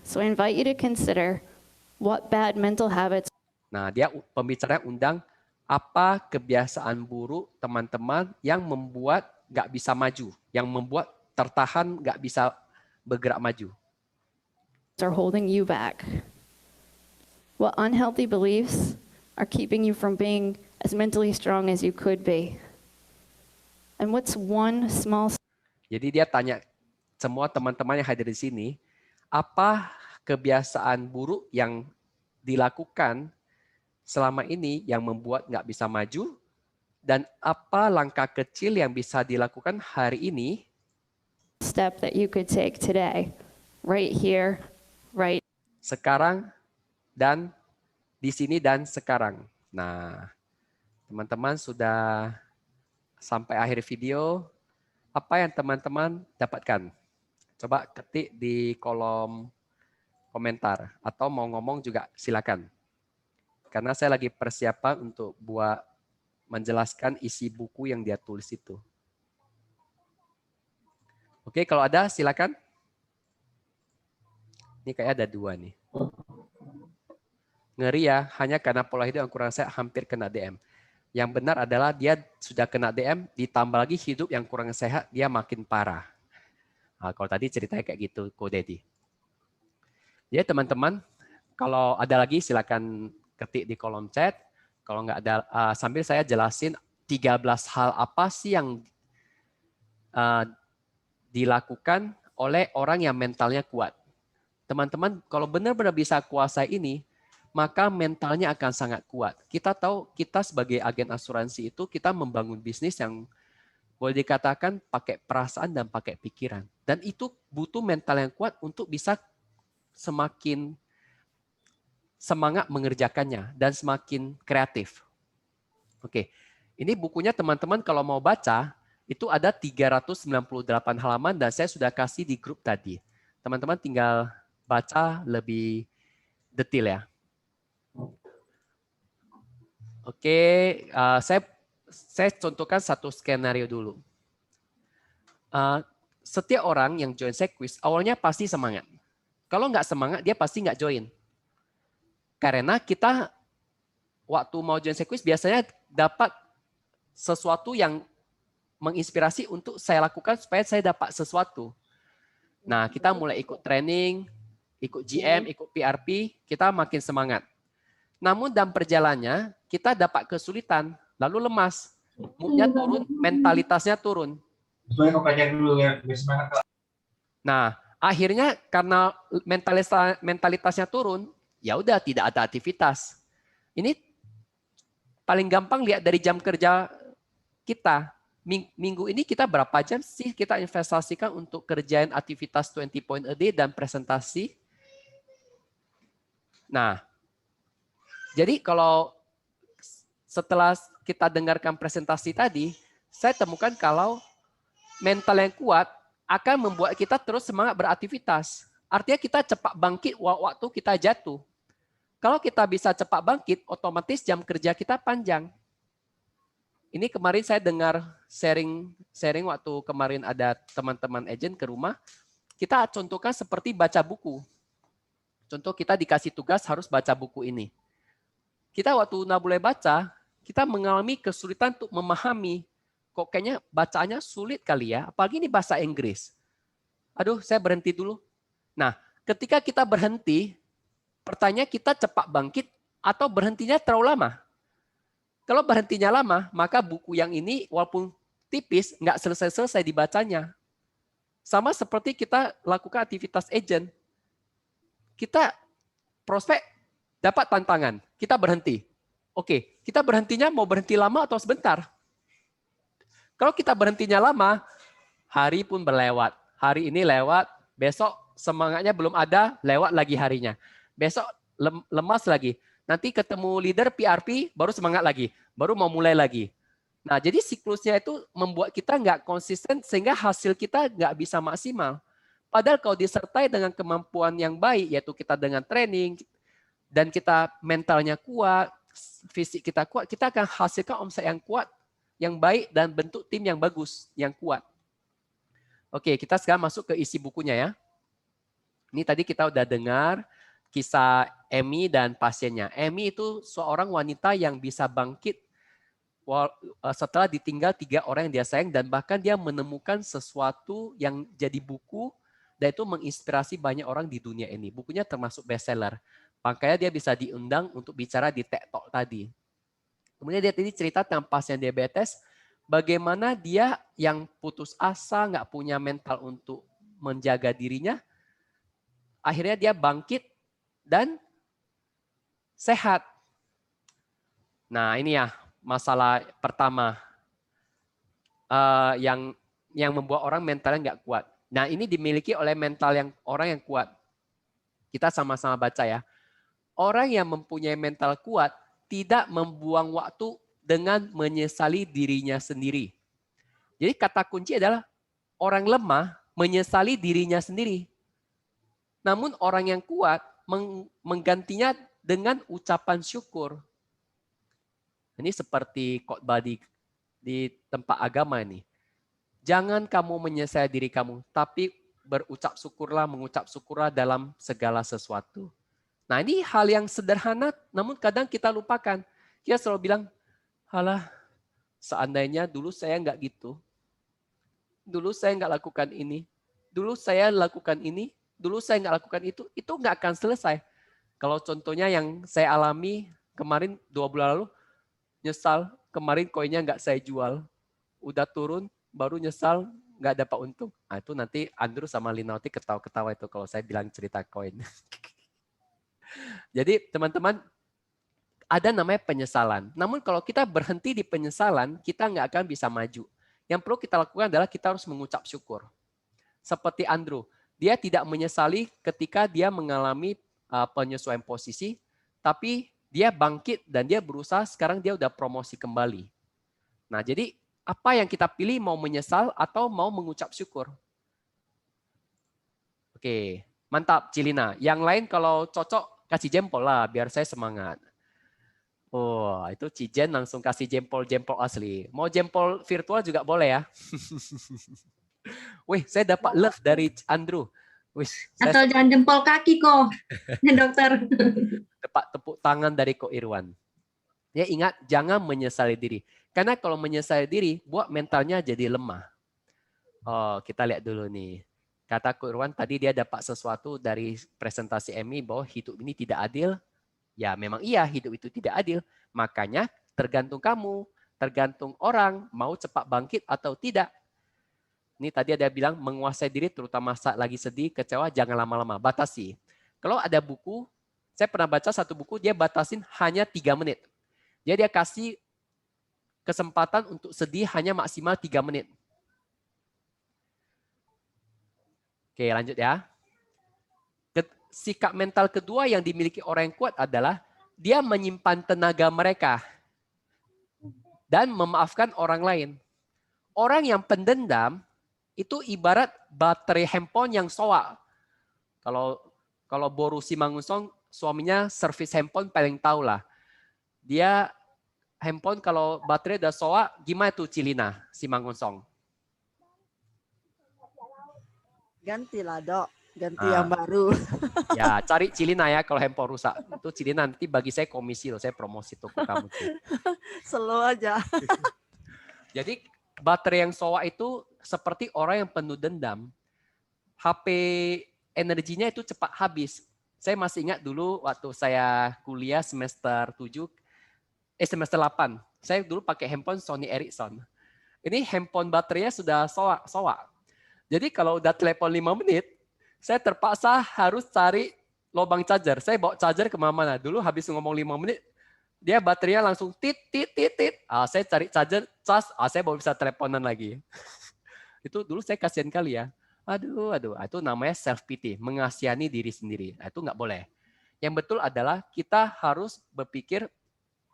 So I invite you to consider what bad mental habits Nah, dia pembicaranya undang apa kebiasaan buruk teman-teman yang membuat nggak bisa maju, yang membuat tertahan nggak bisa bergerak maju. are holding you back. What unhealthy beliefs are keeping you from being as mentally strong as you could be? And what's one small. Jadi dia tanya semua teman-teman yang hadir di sini, apa kebiasaan buruk yang dilakukan selama ini yang membuat nggak bisa maju, dan apa langkah kecil yang bisa dilakukan hari ini Step that you could take today, right here, right. sekarang dan di sini dan sekarang. Nah, teman-teman sudah sampai akhir video. Apa yang teman-teman dapatkan? Coba ketik di kolom komentar atau mau ngomong juga silakan. Karena saya lagi persiapan untuk buat menjelaskan isi buku yang dia tulis itu. Oke, kalau ada silakan. Ini kayak ada 2 nih. Ngeri ya, hanya karena pola hidup yang kurang sehat hampir kena DM. Yang benar adalah dia sudah kena DM, ditambah lagi hidup yang kurang sehat, dia makin parah. Nah, kalau tadi ceritanya kayak gitu, Ko Dedi. Jadi teman-teman, kalau ada lagi silakan ketik di kolom chat. Kalau nggak ada, sambil saya jelasin 13 hal apa sih yang dilakukan oleh orang yang mentalnya kuat. Teman-teman, kalau benar-benar bisa kuasai ini, maka mentalnya akan sangat kuat. Kita tahu kita sebagai agen asuransi itu kita membangun bisnis yang boleh dikatakan pakai perasaan dan pakai pikiran. Dan itu butuh mental yang kuat untuk bisa semakin semangat mengerjakannya dan semakin kreatif. Oke, ini bukunya teman-teman kalau mau baca, itu ada 398 halaman dan saya sudah kasih di grup tadi. Teman-teman tinggal baca lebih detail ya. Oke, saya contohkan satu skenario dulu. Setiap orang yang join Sequis, awalnya pasti semangat. Kalau nggak semangat, dia pasti nggak join. Karena kita waktu mau join Sequis biasanya dapat sesuatu yang menginspirasi untuk saya lakukan supaya saya dapat sesuatu. Nah, kita mulai ikut training, ikut GM, ikut PRP, kita makin semangat. Namun dalam perjalanannya, kita dapat kesulitan, lalu lemas. Moodnya turun, mentalitasnya turun. Nah, akhirnya karena mentalitasnya turun, ya udah tidak ada aktivitas. Ini paling gampang lihat dari jam kerja kita. Minggu ini kita berapa jam sih kita investasikan untuk kerjain aktivitas 20 point a day dan presentasi? Nah, jadi kalau setelah kita dengarkan presentasi tadi, saya temukan kalau mental yang kuat akan membuat kita terus semangat beraktivitas. Artinya kita cepat bangkit waktu kita jatuh. Kalau kita bisa cepat bangkit, otomatis jam kerja kita panjang. Ini kemarin saya dengar sharing waktu kemarin ada teman-teman agent ke rumah. Kita contohkan seperti baca buku. Contoh kita dikasih tugas harus baca buku ini. Kita waktu mulai baca, kita mengalami kesulitan untuk memahami. Kok kayaknya bacaannya sulit kali ya, apalagi ini bahasa Inggris. Aduh, saya berhenti dulu. Nah, ketika kita berhenti, pertanyaan kita cepat bangkit atau berhentinya terlalu lama? Kalau berhentinya lama, maka buku yang ini walaupun tipis, nggak selesai-selesai dibacanya. Sama seperti kita lakukan aktivitas agent. Kita prospek dapat tantangan, kita berhenti. Oke, kita berhentinya mau berhenti lama atau sebentar? Kalau kita berhentinya lama, hari pun berlewat. Hari ini lewat, besok semangatnya belum ada, lewat lagi harinya. Besok lemas lagi. Nanti ketemu leader PRP, baru semangat lagi. Baru mau mulai lagi. Nah, jadi siklusnya itu membuat kita nggak konsisten sehingga hasil kita nggak bisa maksimal. Padahal kalau disertai dengan kemampuan yang baik, yaitu kita dengan training, dan kita mentalnya kuat, fisik kita kuat, kita akan hasilkan omset yang kuat, yang baik, dan bentuk tim yang bagus, yang kuat. Oke, kita sekarang masuk ke isi bukunya ya. Ini tadi kita udah dengar kisah Emi dan pasiennya. Emi itu seorang wanita yang bisa bangkit setelah ditinggal 3 orang yang dia sayang, dan bahkan dia menemukan sesuatu yang jadi buku, dan itu menginspirasi banyak orang di dunia ini. Bukunya termasuk bestseller. Makanya dia bisa diundang untuk bicara di TED Talk tadi. Kemudian dia tadi cerita tentang pasien diabetes, bagaimana dia yang putus asa, nggak punya mental untuk menjaga dirinya, akhirnya dia bangkit dan sehat. Nah ini ya masalah pertama yang membuat orang mentalnya nggak kuat. Nah ini dimiliki oleh mental yang orang yang kuat. Kita sama-sama baca ya. Orang yang mempunyai mental kuat tidak membuang waktu dengan menyesali dirinya sendiri. Jadi kata kunci adalah orang lemah menyesali dirinya sendiri. Namun orang yang kuat menggantinya dengan ucapan syukur. Ini seperti khotbah di tempat agama ini. Jangan kamu menyesali diri kamu, tapi mengucap syukurlah dalam segala sesuatu. Nah ini hal yang sederhana, namun kadang kita lupakan. Kita selalu bilang, halah, seandainya dulu saya nggak gitu. Dulu saya nggak lakukan ini. Dulu saya lakukan ini. Dulu saya nggak lakukan itu nggak akan selesai. Kalau contohnya yang saya alami kemarin 2 bulan lalu, nyesal kemarin koinnya nggak saya jual. Udah turun, baru nyesal nggak dapat untung. Nah, itu nanti Andrew sama Linauti ketawa-ketawa itu kalau saya bilang cerita koin. Jadi teman-teman, ada namanya penyesalan. Namun kalau kita berhenti di penyesalan, kita nggak akan bisa maju. Yang perlu kita lakukan adalah kita harus mengucap syukur. Seperti Andrew, dia tidak menyesali ketika dia mengalami penyesuaian posisi, tapi dia bangkit dan dia berusaha, sekarang dia udah promosi kembali. Nah jadi apa yang kita pilih, mau menyesal atau mau mengucap syukur? Oke, mantap Cilina. Yang lain kalau cocok kasih jempol lah biar saya semangat. Oh, itu Cijen langsung kasih jempol-jempol asli. Mau jempol virtual juga boleh ya. Wih, saya dapat love dari Andrew. Wih, Atau jangan jempol kaki kok, dokter. Dapat tepuk tangan dari Ko Irwan. Ya ingat, jangan menyesali diri. Karena kalau menyesali diri, buat mentalnya jadi lemah. Oh, kita lihat dulu nih. Kata Ko Irwan tadi dia dapat sesuatu dari presentasi Emmy bahwa hidup ini tidak adil. Ya memang iya, hidup itu tidak adil. Makanya tergantung kamu, tergantung orang mau cepat bangkit atau tidak. Ini tadi ada bilang menguasai diri terutama saat lagi sedih, kecewa, jangan lama-lama, batasi. Kalau ada buku, saya pernah baca satu buku, dia batasin hanya 3 menit. Jadi dia kasih kesempatan untuk sedih hanya maksimal 3 menit. Oke lanjut ya. Sikap mental kedua yang dimiliki orang yang kuat adalah dia menyimpan tenaga mereka dan memaafkan orang lain. Orang yang pendendam itu ibarat baterai handphone yang soak. Kalau Boru Simangunsong suaminya servis handphone paling tahu lah. Dia handphone kalau baterai udah soak, gimana tuh Cilina Simangunsong? Gantilah dok, ganti yang baru. Ya, cari Cilina ya kalau handphone rusak. Itu Cilina nanti bagi saya komisi loh, saya promosi toko kamu. Slow aja. Jadi baterai yang soak itu seperti orang yang penuh dendam. HP energinya itu cepat habis. Saya masih ingat dulu waktu saya kuliah semester 8. Saya dulu pakai handphone Sony Ericsson. Ini handphone baterainya sudah soak. Jadi kalau udah telepon 5 menit, saya terpaksa harus cari lubang charger. Saya bawa charger kemana-mana. Dulu habis ngomong 5 menit, dia baterainya langsung tit tit tit tit. Saya cari charger, cas, saya baru bisa teleponan lagi. Itu dulu saya kasihan kali ya. Aduh, itu namanya self pity, mengasihani diri sendiri. Nah, itu nggak boleh. Yang betul adalah kita harus berpikir,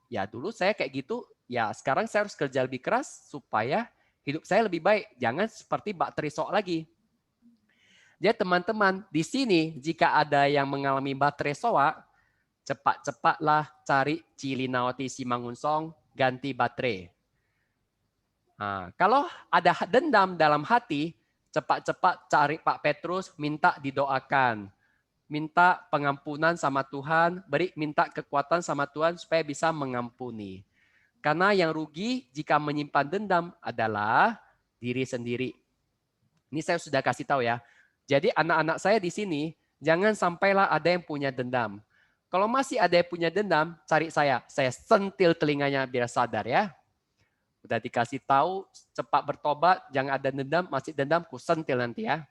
ya dulu saya kayak gitu, ya sekarang saya harus kerja lebih keras supaya hidup saya lebih baik. Jangan seperti bakteri sok lagi. Jadi teman-teman, di sini jika ada yang mengalami baterai soak, cepat-cepatlah cari Cilinawati Simangunsong, ganti baterai. Nah, kalau ada dendam dalam hati, cepat-cepat cari Pak Petrus, minta didoakan. Minta pengampunan sama Tuhan, minta kekuatan sama Tuhan supaya bisa mengampuni. Karena yang rugi jika menyimpan dendam adalah diri sendiri. Ini saya sudah kasih tahu ya. Jadi anak-anak saya di sini, jangan sampailah ada yang punya dendam. Kalau masih ada yang punya dendam, cari saya sentil telinganya biar sadar ya. Udah dikasih tahu, cepat bertobat, jangan ada dendam, masih dendam, ku sentil nanti ya.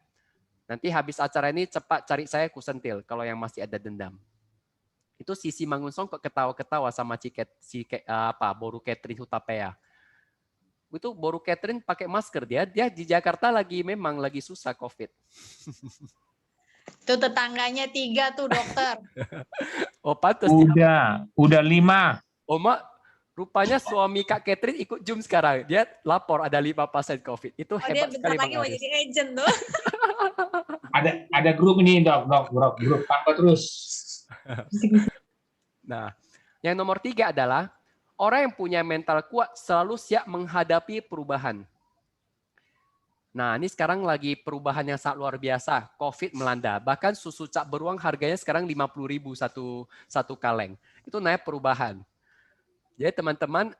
Nanti habis acara ini cepat cari saya, ku sentil kalau yang masih ada dendam. Itu si Simangunsong kok ketawa-ketawa sama Boru Catherine Hutapea. Itu Boru Catherine pakai masker dia di Jakarta memang lagi susah COVID. Tuh tetangganya 3 tuh dokter. Oh pantas. Udah 5. Oh mak, rupanya suami Kak Catherine ikut Zoom sekarang. Dia lapor ada 5% COVID. Itu hebat dia sekali. bentar lagi mau jadi agent tuh. Ada grup ini grup pantau terus. Nah, yang nomor 3 adalah orang yang punya mental kuat selalu siap menghadapi perubahan. Nah, ini sekarang lagi perubahan yang sangat luar biasa. COVID melanda. Bahkan susu cap beruang harganya sekarang 50.000 satu kaleng. Itu naik perubahan. Jadi teman-teman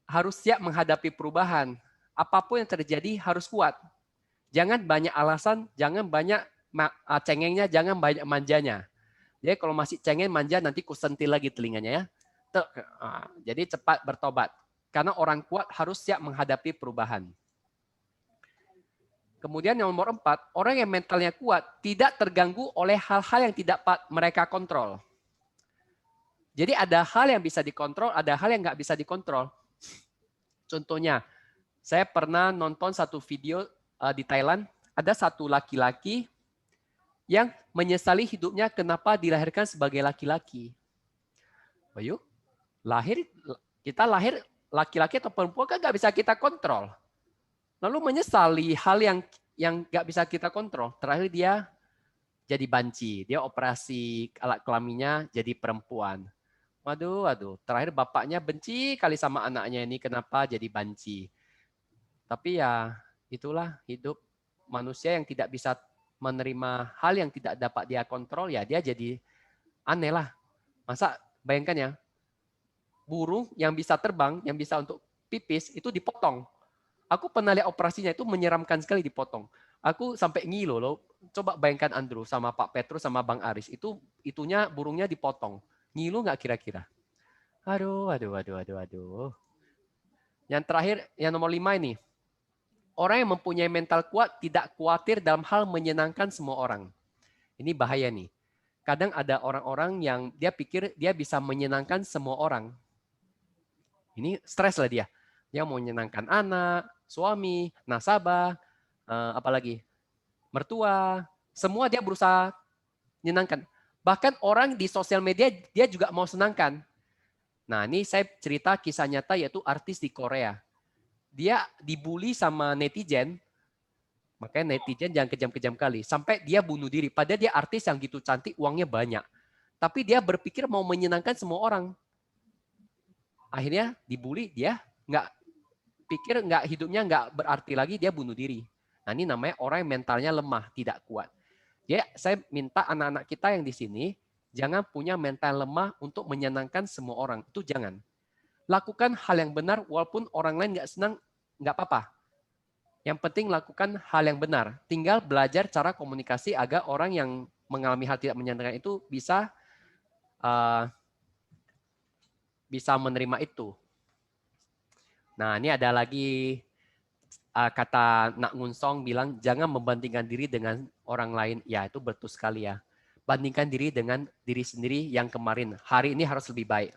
harus siap menghadapi perubahan. Apapun yang terjadi harus kuat. Jangan banyak alasan, jangan banyak cengengnya, jangan banyak manjanya. Jadi kalau masih cengeng manja nanti ku sentil lagi telinganya ya. Jadi cepat bertobat. Karena orang kuat harus siap menghadapi perubahan. Kemudian yang nomor 4, orang yang mentalnya kuat tidak terganggu oleh hal-hal yang tidak mereka kontrol. Jadi ada hal yang bisa dikontrol, ada hal yang nggak bisa dikontrol. Contohnya, saya pernah nonton satu video di Thailand, ada satu laki-laki yang menyesali hidupnya kenapa dilahirkan sebagai laki-laki. Bayu, kita lahir laki-laki atau perempuan kan nggak bisa kita kontrol. Lalu menyesali hal yang nggak bisa kita kontrol. Terakhir dia jadi banci, dia operasi alat kelaminnya jadi perempuan. Waduh, terakhir bapaknya benci kali sama anaknya ini kenapa jadi banci. Tapi ya itulah hidup manusia yang tidak bisa menerima hal yang tidak dapat dia kontrol, ya dia jadi aneh lah. Masa bayangkan ya, burung yang bisa terbang, yang bisa untuk pipis, itu dipotong. Aku pernah lihat operasinya itu menyeramkan sekali dipotong. Aku sampai ngilo loh. Coba bayangkan Andrew sama Pak Petrus sama Bang Aris, itunya burungnya dipotong. Ngilu nggak kira-kira? Aduh. Yang terakhir, yang nomor 5 ini. Orang yang mempunyai mental kuat tidak khawatir dalam hal menyenangkan semua orang. Ini bahaya nih. Kadang ada orang-orang yang dia pikir dia bisa menyenangkan semua orang. Ini stres lah dia. Dia mau menyenangkan anak, suami, nasabah, apalagi mertua. Semua dia berusaha menyenangkan. Bahkan orang di sosial media dia juga mau senangkan. Nah ini saya cerita kisah nyata yaitu artis di Korea. Dia dibully sama netizen, makanya netizen jangan kejam-kejam kali. Sampai dia bunuh diri, padahal dia artis yang gitu cantik, uangnya banyak. Tapi dia berpikir mau menyenangkan semua orang. Akhirnya dibully, dia hidupnya nggak berarti lagi, dia bunuh diri. Nah ini namanya orang yang mentalnya lemah, tidak kuat. Jadi saya minta anak-anak kita yang di sini, jangan punya mental lemah untuk menyenangkan semua orang. Itu jangan. Lakukan hal yang benar walaupun orang lain nggak senang, nggak apa-apa. Yang penting lakukan hal yang benar. Tinggal belajar cara komunikasi agar orang yang mengalami hal tidak menyenangkan itu bisa menerima itu. Nah ini ada lagi kata Nak Ngunsong bilang jangan membandingkan diri dengan orang lain. Ya itu betul sekali ya. Bandingkan diri dengan diri sendiri yang kemarin. Hari ini harus lebih baik.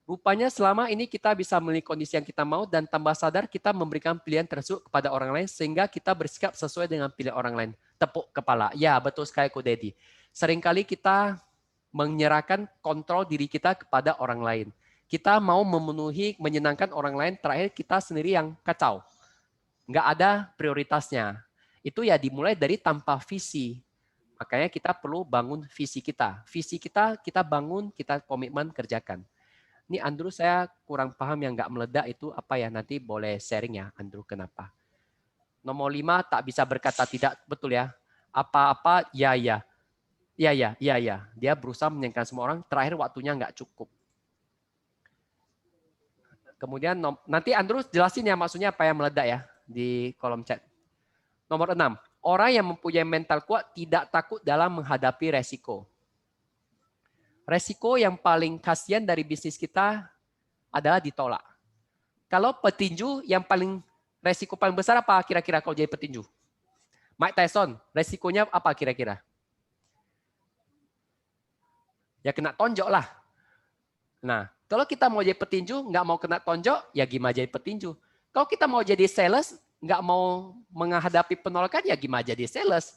Rupanya selama ini kita bisa memilih kondisi yang kita mau dan tanpa sadar kita memberikan pilihan tersebut kepada orang lain sehingga kita bersikap sesuai dengan pilihan orang lain. Tepuk kepala. Ya, betul sekali Ko Dedi. Seringkali kita menyerahkan kontrol diri kita kepada orang lain. Kita mau memenuhi, menyenangkan orang lain, terakhir kita sendiri yang kacau. Nggak ada prioritasnya. Itu ya dimulai dari tanpa visi. Makanya kita perlu bangun visi kita. Visi kita bangun, kita komitmen kerjakan. Ini Andrew saya kurang paham yang nggak meledak itu apa ya, nanti boleh sharing ya Andrew kenapa. Nomor 5 tak bisa berkata tidak, betul ya. Apa-apa ya. Dia berusaha menyenangkan semua orang, terakhir waktunya nggak cukup. Kemudian nanti Andrew jelasin ya maksudnya apa yang meledak ya di kolom chat. Nomor 6, orang yang mempunyai mental kuat tidak takut dalam menghadapi resiko. Resiko yang paling kasihan dari bisnis kita adalah ditolak. Kalau petinju yang resiko paling besar apa kira-kira kalau jadi petinju? Mike Tyson, resikonya apa kira-kira? Ya kena tonjok lah. Nah, kalau kita mau jadi petinju, nggak mau kena tonjok, ya gimana jadi petinju? Kalau kita mau jadi sales, nggak mau menghadapi penolakan, ya gimana jadi sales?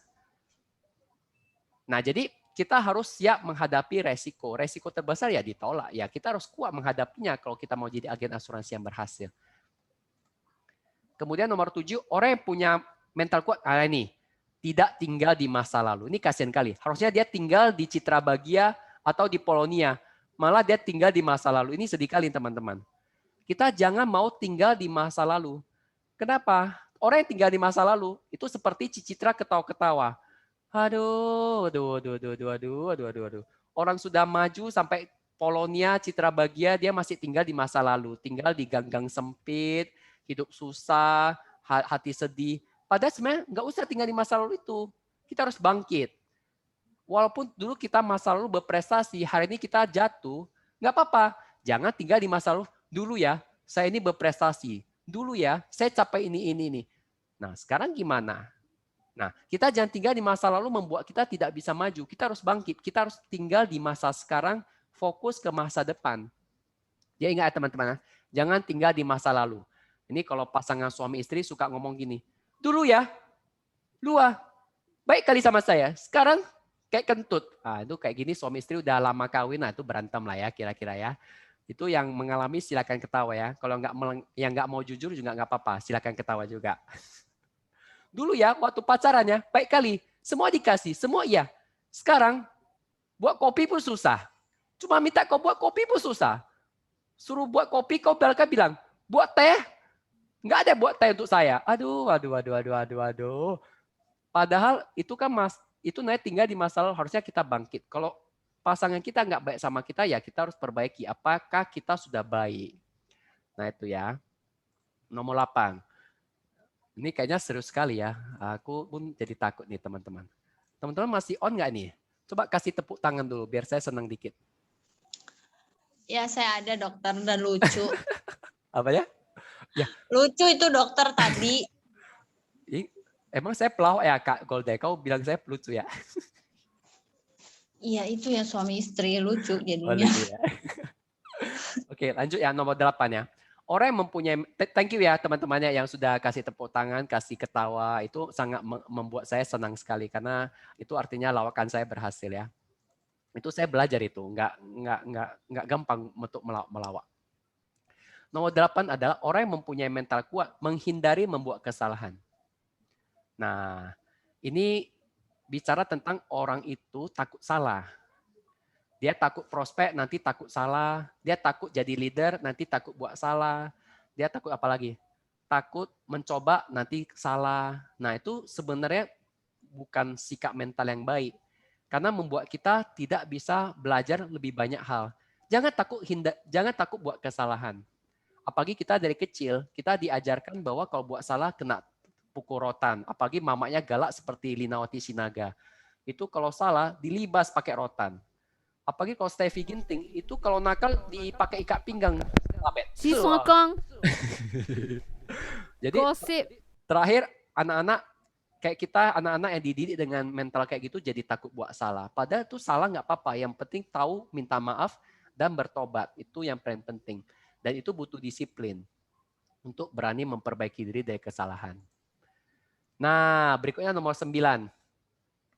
Nah, jadi kita harus siap menghadapi resiko. Resiko terbesar ya ditolak. Ya kita harus kuat menghadapinya kalau kita mau jadi agen asuransi yang berhasil. Kemudian nomor 7, orang yang punya mental kuat, ini tidak tinggal di masa lalu. Ini kasihan kali. Harusnya dia tinggal di Citra Bahagia atau di Polonia. Malah dia tinggal di masa lalu. Ini sedih kali teman-teman. Kita jangan mau tinggal di masa lalu. Kenapa? Orang yang tinggal di masa lalu itu seperti Citra ketawa-ketawa. Aduh. Orang sudah maju sampai Polonia, Citra Bahagia, dia masih tinggal di masa lalu. Tinggal di gang-gang sempit, hidup susah, hati sedih. Padahal sebenarnya nggak usah tinggal di masa lalu itu. Kita harus bangkit. Walaupun dulu kita masa lalu berprestasi, hari ini kita jatuh, nggak apa-apa. Jangan tinggal di masa lalu. Dulu ya, saya ini berprestasi. Dulu ya, saya capai ini. Nah, sekarang gimana? Nah, kita jangan tinggal di masa lalu membuat kita tidak bisa maju. Kita harus bangkit. Kita harus tinggal di masa sekarang, fokus ke masa depan. Ya ingat ya teman-teman, jangan tinggal di masa lalu. Ini kalau pasangan suami istri suka ngomong gini, dulu ya, baik kali sama saya. Sekarang kayak kentut. Nah, itu kayak gini suami istri udah lama kawin, nah itu berantem lah ya kira-kira ya. Itu yang mengalami silakan ketawa ya. Kalau yang nggak mau jujur juga nggak apa-apa, silakan ketawa juga. Dulu ya, waktu pacarannya, baik kali. Semua dikasih, semua iya. Sekarang, buat kopi pun susah. Cuma minta kau buat kopi pun susah. Suruh buat kopi, kau bilang, buat teh. Nggak ada buat teh untuk saya. Aduh. Padahal itu kan itu naik tinggal di masa lalu, harusnya kita bangkit. Kalau pasangan kita nggak baik sama kita, ya kita harus perbaiki. Apakah kita sudah baik? Nah itu ya. Nomor 8. Ini kayaknya serius sekali ya. Aku pun jadi takut nih teman-teman. Teman-teman masih on nggak nih? Coba kasih tepuk tangan dulu biar saya senang dikit. Ya saya ada dokter dan lucu. Apa ya? Ya. Lucu itu dokter tadi. Emang saya pelawak ya Kak Golda? Kau bilang saya lucu ya? Iya itu ya suami istri lucu jadinya. Lucu ya. Oke lanjut ya nomor 8 ya. Orang yang mempunyai, thank you ya teman-temannya yang sudah kasih tepuk tangan, kasih ketawa, itu sangat membuat saya senang sekali karena itu artinya lawakan saya berhasil ya. Itu saya belajar itu, nggak gampang untuk melawak. Nomor 8 adalah orang yang mempunyai mental kuat, menghindari membuat kesalahan. Nah, ini bicara tentang orang itu takut salah. Dia takut prospek, nanti takut salah. Dia takut jadi leader, nanti takut buat salah. Dia takut apa lagi? Takut mencoba, nanti salah. Nah itu sebenarnya bukan sikap mental yang baik. Karena membuat kita tidak bisa belajar lebih banyak hal. Jangan takut buat kesalahan. Apalagi kita dari kecil, kita diajarkan bahwa kalau buat salah kena pukul rotan. Apalagi mamanya galak seperti Linawati Sinaga. Itu kalau salah dilibas pakai rotan. Apalagi kalau Steffi Ginting, itu kalau nakal dipakai ikat pinggang. Siswa Kang. Jadi Gosip. terakhir anak-anak kayak kita, anak-anak yang dididik dengan mental kayak gitu jadi takut buat salah. Padahal itu salah nggak apa-apa. Yang penting tahu minta maaf dan bertobat. Itu yang paling penting. Dan itu butuh disiplin untuk berani memperbaiki diri dari kesalahan. Nah, berikutnya nomor 9.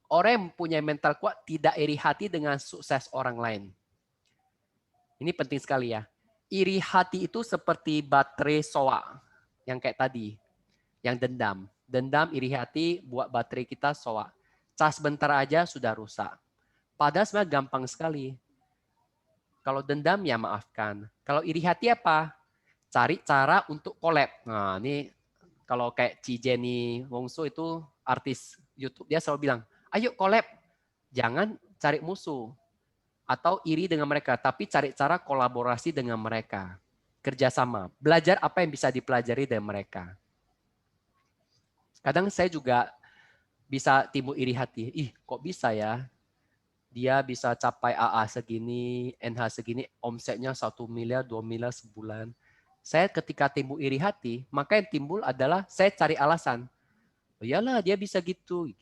Orang yang mempunyai mental kuat tidak iri hati dengan sukses orang lain. Ini penting sekali ya. Iri hati itu seperti baterai soak yang kayak tadi, yang dendam. Dendam, iri hati buat baterai kita soak. Cas bentar aja sudah rusak. Padahal sebenarnya gampang sekali. Kalau dendam ya maafkan. Kalau iri hati apa? Cari cara untuk collab. Nah, ini kalau kayak Ci Jenny Wongso itu artis YouTube, dia selalu bilang, ayo collab. Jangan cari musuh atau iri dengan mereka, tapi cari cara kolaborasi dengan mereka. Kerjasama. Belajar apa yang bisa dipelajari dari mereka. Kadang saya juga bisa timbul iri hati. Ih, kok bisa ya? Dia bisa capai AA segini, NH segini, omsetnya 1 miliar, 2 miliar sebulan. Saya ketika timbul iri hati, maka yang timbul adalah saya cari alasan. Oh iyalah dia bisa gitu.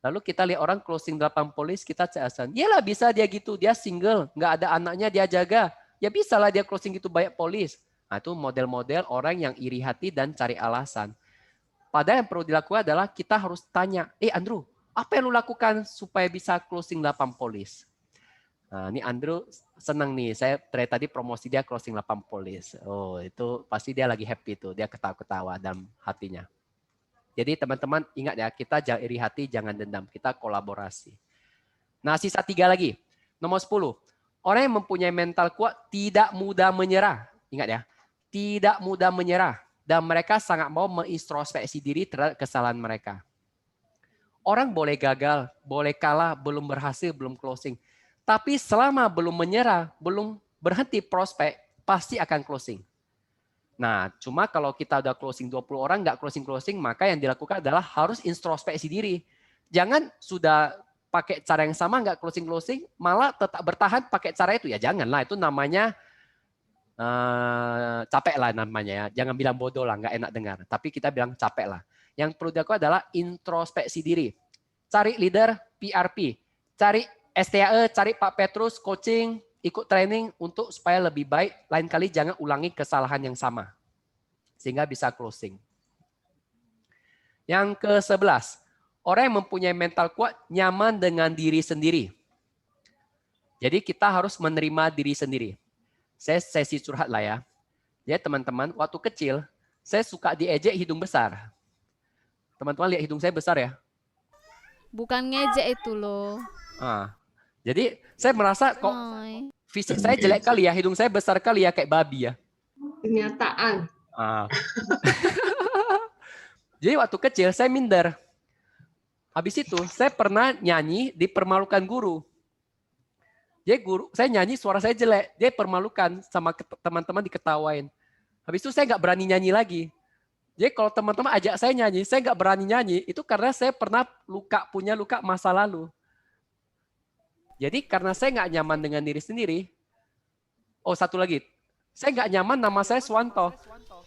Lalu kita lihat orang closing 8 polis, kita cari alasan. Iyalah bisa dia gitu, dia single, nggak ada anaknya dia jaga. Ya bisalah dia closing gitu banyak polis. Nah itu model-model orang yang iri hati dan cari alasan. Padahal yang perlu dilakukan adalah kita harus tanya, Andrew, apa yang lu lakukan supaya bisa closing 8 polis? Nah, ini Andrew senang nih, saya tadi promosi dia closing 8 polis. Oh, itu pasti dia lagi happy tuh, dia ketawa-ketawa dalam hatinya. Jadi teman-teman ingat ya, kita jangan iri hati, jangan dendam, kita kolaborasi. Nah, sisa 3 lagi. Nomor 10. Orang yang mempunyai mental kuat tidak mudah menyerah. Ingat ya, tidak mudah menyerah. Dan mereka sangat mau mengintrospeksi diri terhadap kesalahan mereka. Orang boleh gagal, boleh kalah, belum berhasil, belum closing. Tapi selama belum menyerah, belum berhenti prospek, pasti akan closing. Nah, cuma kalau kita udah closing 20 orang, nggak closing-closing, maka yang dilakukan adalah harus introspeksi diri. Jangan sudah pakai cara yang sama, nggak closing-closing, malah tetap bertahan pakai cara itu. Ya janganlah, itu namanya capek lah namanya ya. Jangan bilang bodoh lah, nggak enak dengar. Tapi kita bilang capek lah. Yang perlu dilakukan adalah introspeksi diri. Cari leader PRP, cari STAE, cari Pak Petrus, coaching, ikut training untuk supaya lebih baik. Lain kali jangan ulangi kesalahan yang sama. Sehingga bisa closing. Yang ke-11, orang yang mempunyai mental kuat nyaman dengan diri sendiri. Jadi kita harus menerima diri sendiri. Saya sesi curhat lah ya. Jadi teman-teman, waktu kecil, saya suka diejek hidung besar. Teman-teman lihat hidung saya besar ya? Bukan ngejek itu loh. Jadi saya merasa kok fisik saya jelek kali ya, hidung saya besar kali ya kayak babi ya. Kenyataan. Jadi waktu kecil saya minder. Habis itu saya pernah nyanyi dipermalukan guru. Jadi guru, saya nyanyi suara saya jelek, dia permalukan sama teman-teman diketawain. Habis itu saya nggak berani nyanyi lagi. Jadi kalau teman-teman ajak saya nyanyi, saya nggak berani nyanyi, itu karena saya pernah punya luka masa lalu. Jadi karena saya nggak nyaman dengan diri sendiri. Oh satu lagi, saya nggak nyaman nama saya Swanto.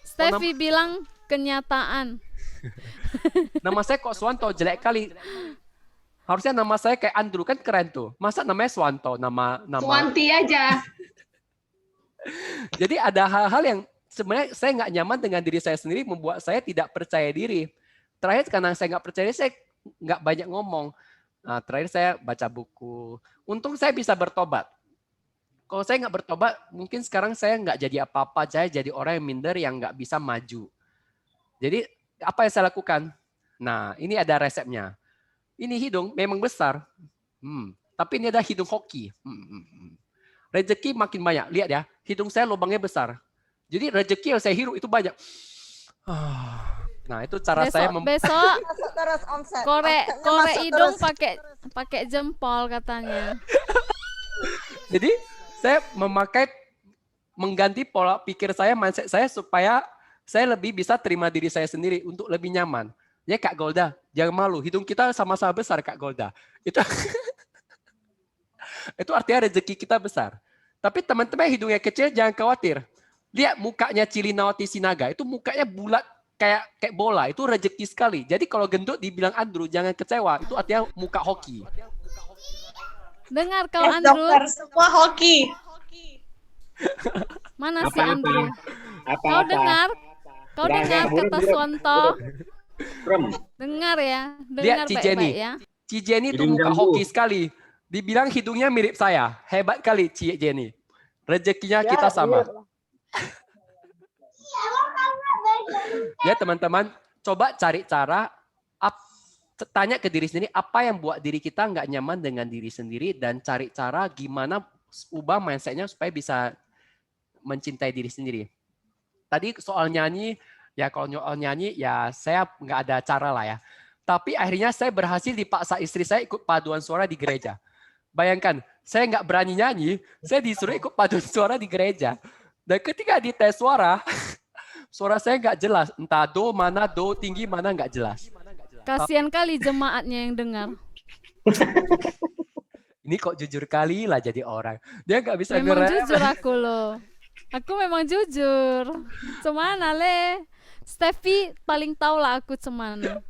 Steffi bilang kenyataan. Nama saya kok Swanto, jelek kali. Harusnya nama saya kayak Andrew, kan keren tuh. Masa namanya Swanto, nama Swanti aja. Jadi ada hal-hal yang sebenarnya saya nggak nyaman dengan diri saya sendiri, membuat saya tidak percaya diri. Terakhir karena saya nggak percaya diri, saya nggak banyak ngomong. Nah, terakhir saya baca buku. Untung saya bisa bertobat. Kalau saya nggak bertobat, mungkin sekarang saya nggak jadi apa-apa. Saya jadi orang yang minder, yang nggak bisa maju. Jadi apa yang saya lakukan? Nah, ini ada resepnya. Ini hidung memang besar, tapi ini ada hidung hoki. Rezeki makin banyak. Lihat ya, hidung saya lubangnya besar. Jadi rezeki yang saya hirup itu banyak. Nah, itu cara saya besok Terus omset. korek Masuk hidung terus. pakai jempol katanya. Jadi saya mengganti pola pikir saya, mindset saya supaya saya lebih bisa terima diri saya sendiri untuk lebih nyaman. Ya Kak Golda, jangan malu. Hidung kita sama-sama besar Kak Golda. Itu artinya rezeki kita besar. Tapi teman-teman hidungnya kecil jangan khawatir. Lihat mukanya Cilinawati Sinaga, itu mukanya bulat kayak bola, itu rezeki sekali. Jadi kalau gendut dibilang Andrew jangan kecewa, itu artinya muka hoki. Dengar kau Yes, Andrew. dokter, semua hoki. Mana si Apa-apa? Andrew? Apa-apa? Kau dengar? Kau Enggak, dengar burung, kata burung, Suwanto? Burung. Dengar ya. Lihat Dengar Ci baik-baik Jenny. ya. Ci Jenny tuh Hidung muka jambu. hoki sekali. Dibilang hidungnya mirip saya. Hebat kali Ci Jenny. Rezekinya Ya, kita sama. iya. Ya teman-teman, coba cari cara, tanya ke diri sendiri apa yang buat diri kita nggak nyaman dengan diri sendiri dan cari cara gimana ubah mindset-nya supaya bisa mencintai diri sendiri. Tadi soal nyanyi, ya kalau soal nyanyi ya saya nggak ada cara lah ya. Tapi akhirnya saya berhasil dipaksa istri saya ikut paduan suara di gereja. Bayangkan, saya nggak berani nyanyi, saya disuruh ikut paduan suara di gereja. Dan ketika di tes suara, suara saya nggak jelas. Entah do mana, do tinggi mana nggak jelas. Kasihan kali jemaatnya yang dengar. Ini kok jujur kali lah jadi orang. Dia nggak bisa Memang ngerem. jujur aku loh. Aku memang jujur. Cemana le? Steffi paling tahu lah aku cemana.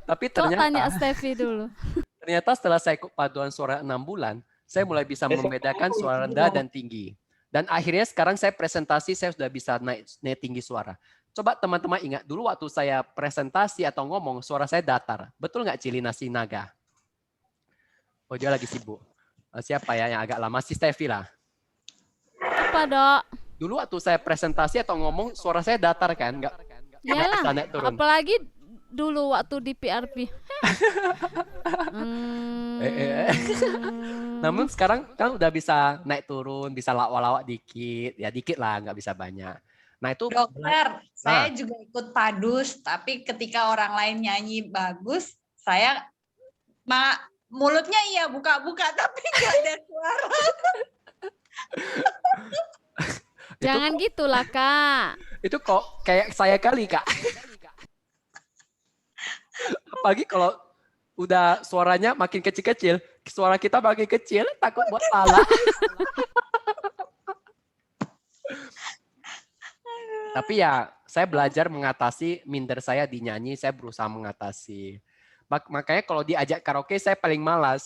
Tapi Kau tanya ternyata, Steffi dulu. ternyata setelah saya ikut paduan suara 6 bulan, saya mulai bisa membedakan suara rendah dan tinggi. Dan akhirnya sekarang saya presentasi, saya sudah bisa naik tinggi suara. Coba teman-teman ingat dulu waktu saya presentasi atau ngomong, suara saya datar. Betul nggak Cilina Sinaga? Oh dia lagi sibuk. Siapa ya yang agak lama? Si Steffi lah. Apa dok? Dulu waktu saya presentasi atau ngomong, suara saya datar kan? Nggak bisa Yalah. naik turun. Apalagi dulu waktu di PRP. Namun sekarang kan udah bisa naik turun, bisa lawak-lawak dikit. Ya dikit lah, nggak bisa banyak. Nah itu Dokter, saya juga ikut padus, tapi ketika orang lain nyanyi bagus, saya mulutnya iya buka-buka, tapi nggak ada suara. Jangan gitulah kak. itu kok kayak saya kali Kak. Apalagi kalau udah suaranya makin kecil-kecil, suara kita makin kecil, takut buat salah. Tapi ya, saya belajar mengatasi minder saya di nyanyi, saya berusaha mengatasi. Makanya kalau diajak karaoke, saya paling malas.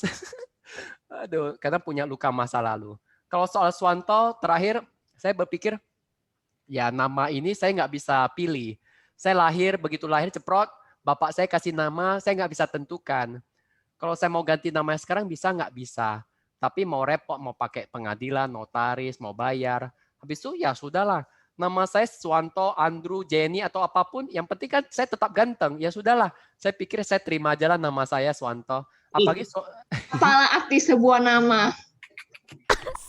Aduh, karena punya luka masa lalu. Kalau soal Suwanto, terakhir saya berpikir, ya nama ini saya nggak bisa pilih. Saya begitu lahir ceprot, bapak saya kasih nama, saya nggak bisa tentukan. Kalau saya mau ganti namanya sekarang bisa nggak bisa. Tapi mau repot, mau pakai pengadilan, notaris, mau bayar. Habis itu ya sudahlah. Nama saya Suwanto, Andrew, Jenny, atau apapun. Yang penting kan saya tetap ganteng. Ya sudahlah. Saya pikir saya terima aja lah nama saya Suwanto. Apalagi Kepala arti sebuah nama.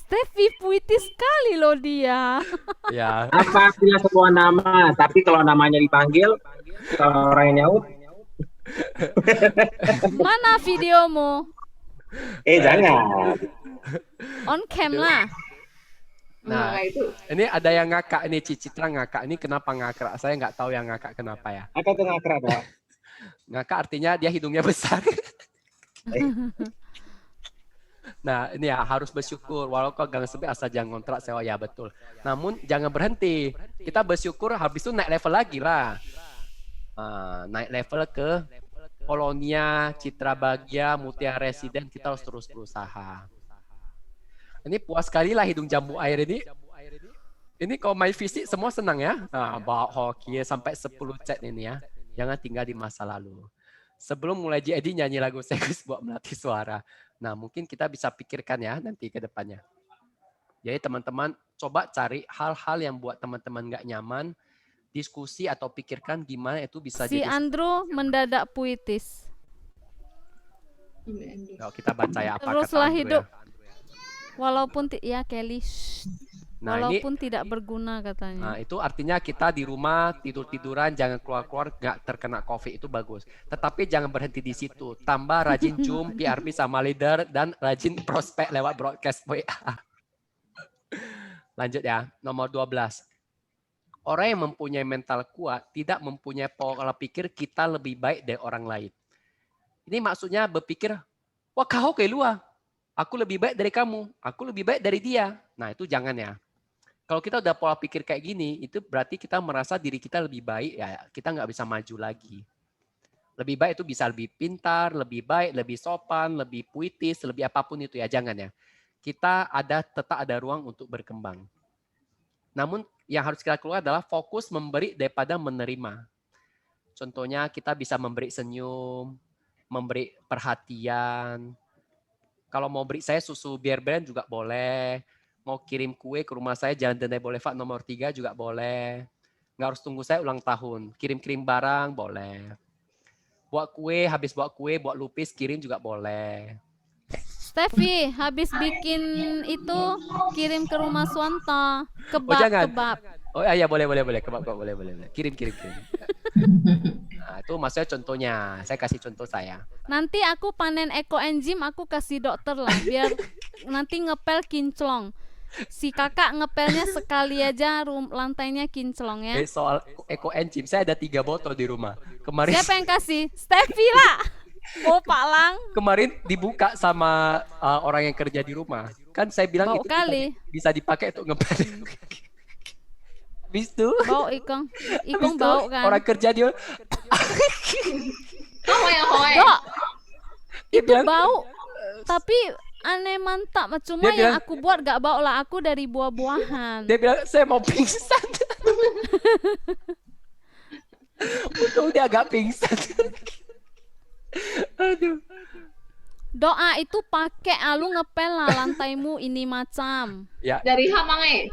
Steffi puitis sekali loh dia. ya. Apa artinya sebuah nama? Tapi kalau namanya dipanggil, kalau orang yang nyaut, Mana videomu? jangan. On cam lah. Nah, itu. ini ada yang ngakak. Ini Citra ngakak. Ini kenapa ngakak? Saya nggak tahu yang ngakak kenapa ya. Apa itu ngakrak, Pak? Ngakak artinya dia hidungnya besar. Nah, ini ya harus bersyukur. Walau kau gang sebe asal jangan kontrak sewa, ya betul. Namun jangan berhenti. Kita bersyukur habis itu naik level lagi lah. Naik level ke Polonia, Citra Bahagia, Mutia Residen, kita harus terus berusaha. Ini puas sekali lah hidung jambu air ini. Ini kalau main fisik semua senang ya. Bawa hoki sampai 10 chat ini ya. Jangan tinggal di masa lalu. Sebelum mulai JD nyanyi lagu Sekus buat melatih suara. Nah mungkin kita bisa pikirkan ya nanti ke depannya. Jadi teman-teman coba cari hal-hal yang buat teman-teman nggak nyaman. Diskusi atau pikirkan gimana itu bisa Si jadi. Andrew mendadak puitis. Kalau kita baca ya apa Teruslah kata Andrew hidup. ya. Walaupun ya Kelly. Nah, ini Walaupun tidak berguna katanya. Nah, itu artinya kita di rumah tidur-tiduran, jangan keluar-keluar, nggak terkena COVID, itu bagus. Tetapi jangan berhenti di situ. Tambah rajin Zoom, PRP sama leader, dan rajin prospek lewat broadcast WA. Lanjut ya, nomor 12. Orang yang mempunyai mental kuat tidak mempunyai pola pikir kita lebih baik dari orang lain. Ini maksudnya berpikir, wah kau kayak luar. Aku lebih baik dari kamu, aku lebih baik dari dia. Nah itu jangan ya. Kalau kita udah pola pikir kayak gini, itu berarti kita merasa diri kita lebih baik, ya kita nggak bisa maju lagi. Lebih baik itu bisa lebih pintar, lebih baik, lebih sopan, lebih puitis, lebih apapun itu ya, jangan ya. Kita tetap ada ruang untuk berkembang. Namun yang harus kita keluar adalah fokus memberi daripada menerima. Contohnya kita bisa memberi senyum, memberi perhatian. Kalau mau beri saya susu Bear Brand juga boleh. Mau kirim kue ke rumah saya Jalan Denai Boulevard nomor 3 juga boleh. Nggak harus tunggu saya ulang tahun. Kirim-kirim barang boleh. Habis buat kue, buat lupis, kirim juga boleh. Steffi, habis bikin itu kirim ke rumah Swanta. jangan. Kebab. Oh iya boleh. Kebab boleh. Kirim. Nah, itu maksudnya contohnya. Saya kasih contoh saya. Nanti aku panen ekoenzim, aku kasih dokter lah biar nanti ngepel kinclong. Si kakak ngepelnya sekali aja lantainya kinclong ya. Soal ekoenzim, saya ada 3 botol di rumah. Kemarin Siapa yang kasih? Steffi lah. Oh Pak Lang. Kemarin dibuka sama orang yang kerja di rumah. Kan saya bilang Bau itu kali. bisa dipakai untuk ngepel. Habis itu Bau Ikong bau kan. orang kerja dia Ahoy. Dok, dia itu bilang, bau. Tapi aneh mantap. Cuma Dia yang bilang- aku buat gak bau lah. Aku dari buah-buahan. dia bilang saya mau pingsan. Untung dia agak pingsan. Aduh. Doa itu pakai alu ngepel lah lantaimu ini macam. Ya, Dari Hamange.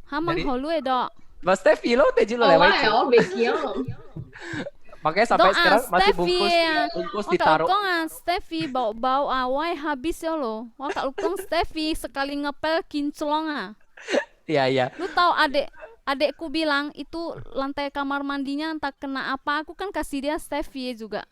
Hamang Dari- holu Dok. Mas Steffi lo teji lo Oh, lewat. wow, Bekio. Makanya sampai Doa sekarang masih Steffi bungkus Wah ditaruh. kak Steffi bau-bau awai habis ya lo. Wah kak Lukong Steffi sekali ngepel kinclong ah. Iya. Lu tahu adekku bilang itu lantai kamar mandinya entah kena apa. Aku kan kasih dia Steffi juga.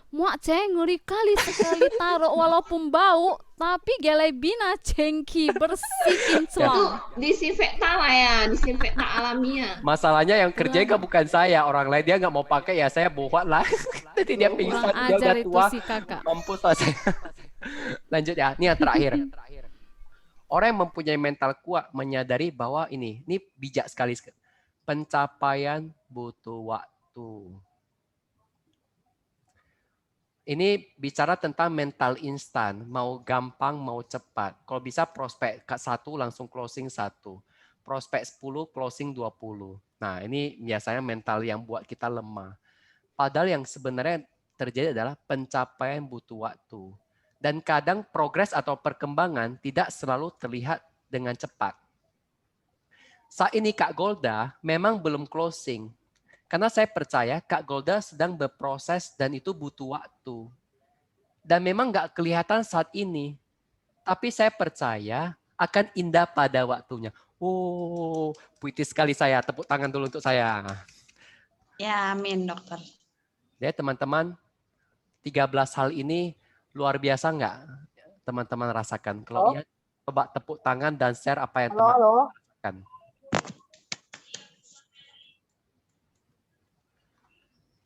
Muak ngeri kali sekali taruh walaupun bau tapi gelebina cengki bersih kinclong. Disinfektan lah ya, disinfektan alamiah. Masalahnya yang kerja kan bukan saya, orang lain dia nggak mau pakai ya saya buat lah. Nanti dia pingsan, Kurang dia ajar udah itu tua, si kakak. mampus lah saya. Lanjut ya, ini yang terakhir. Orang yang mempunyai mental kuat menyadari bahwa ini bijak sekali. Pencapaian butuh waktu. Ini bicara tentang mental instan, mau gampang, mau cepat. Kalau bisa prospek 1 langsung closing 1. Prospek 10, closing 20. Nah, ini biasanya mental yang buat kita lemah. Padahal yang sebenarnya terjadi adalah pencapaian butuh waktu. Dan kadang progres atau perkembangan tidak selalu terlihat dengan cepat. Saat ini Kak Golda memang belum closing. Karena saya percaya Kak Golda sedang berproses dan itu butuh waktu. Dan memang nggak kelihatan saat ini. Tapi saya percaya akan indah pada waktunya. Oh, puitis sekali saya. Tepuk tangan dulu untuk saya. Ya, amin dokter. Ya teman-teman, 13 hal ini luar biasa nggak teman-teman rasakan? Kalau iya, coba tepuk tangan dan share apa yang teman-teman rasakan.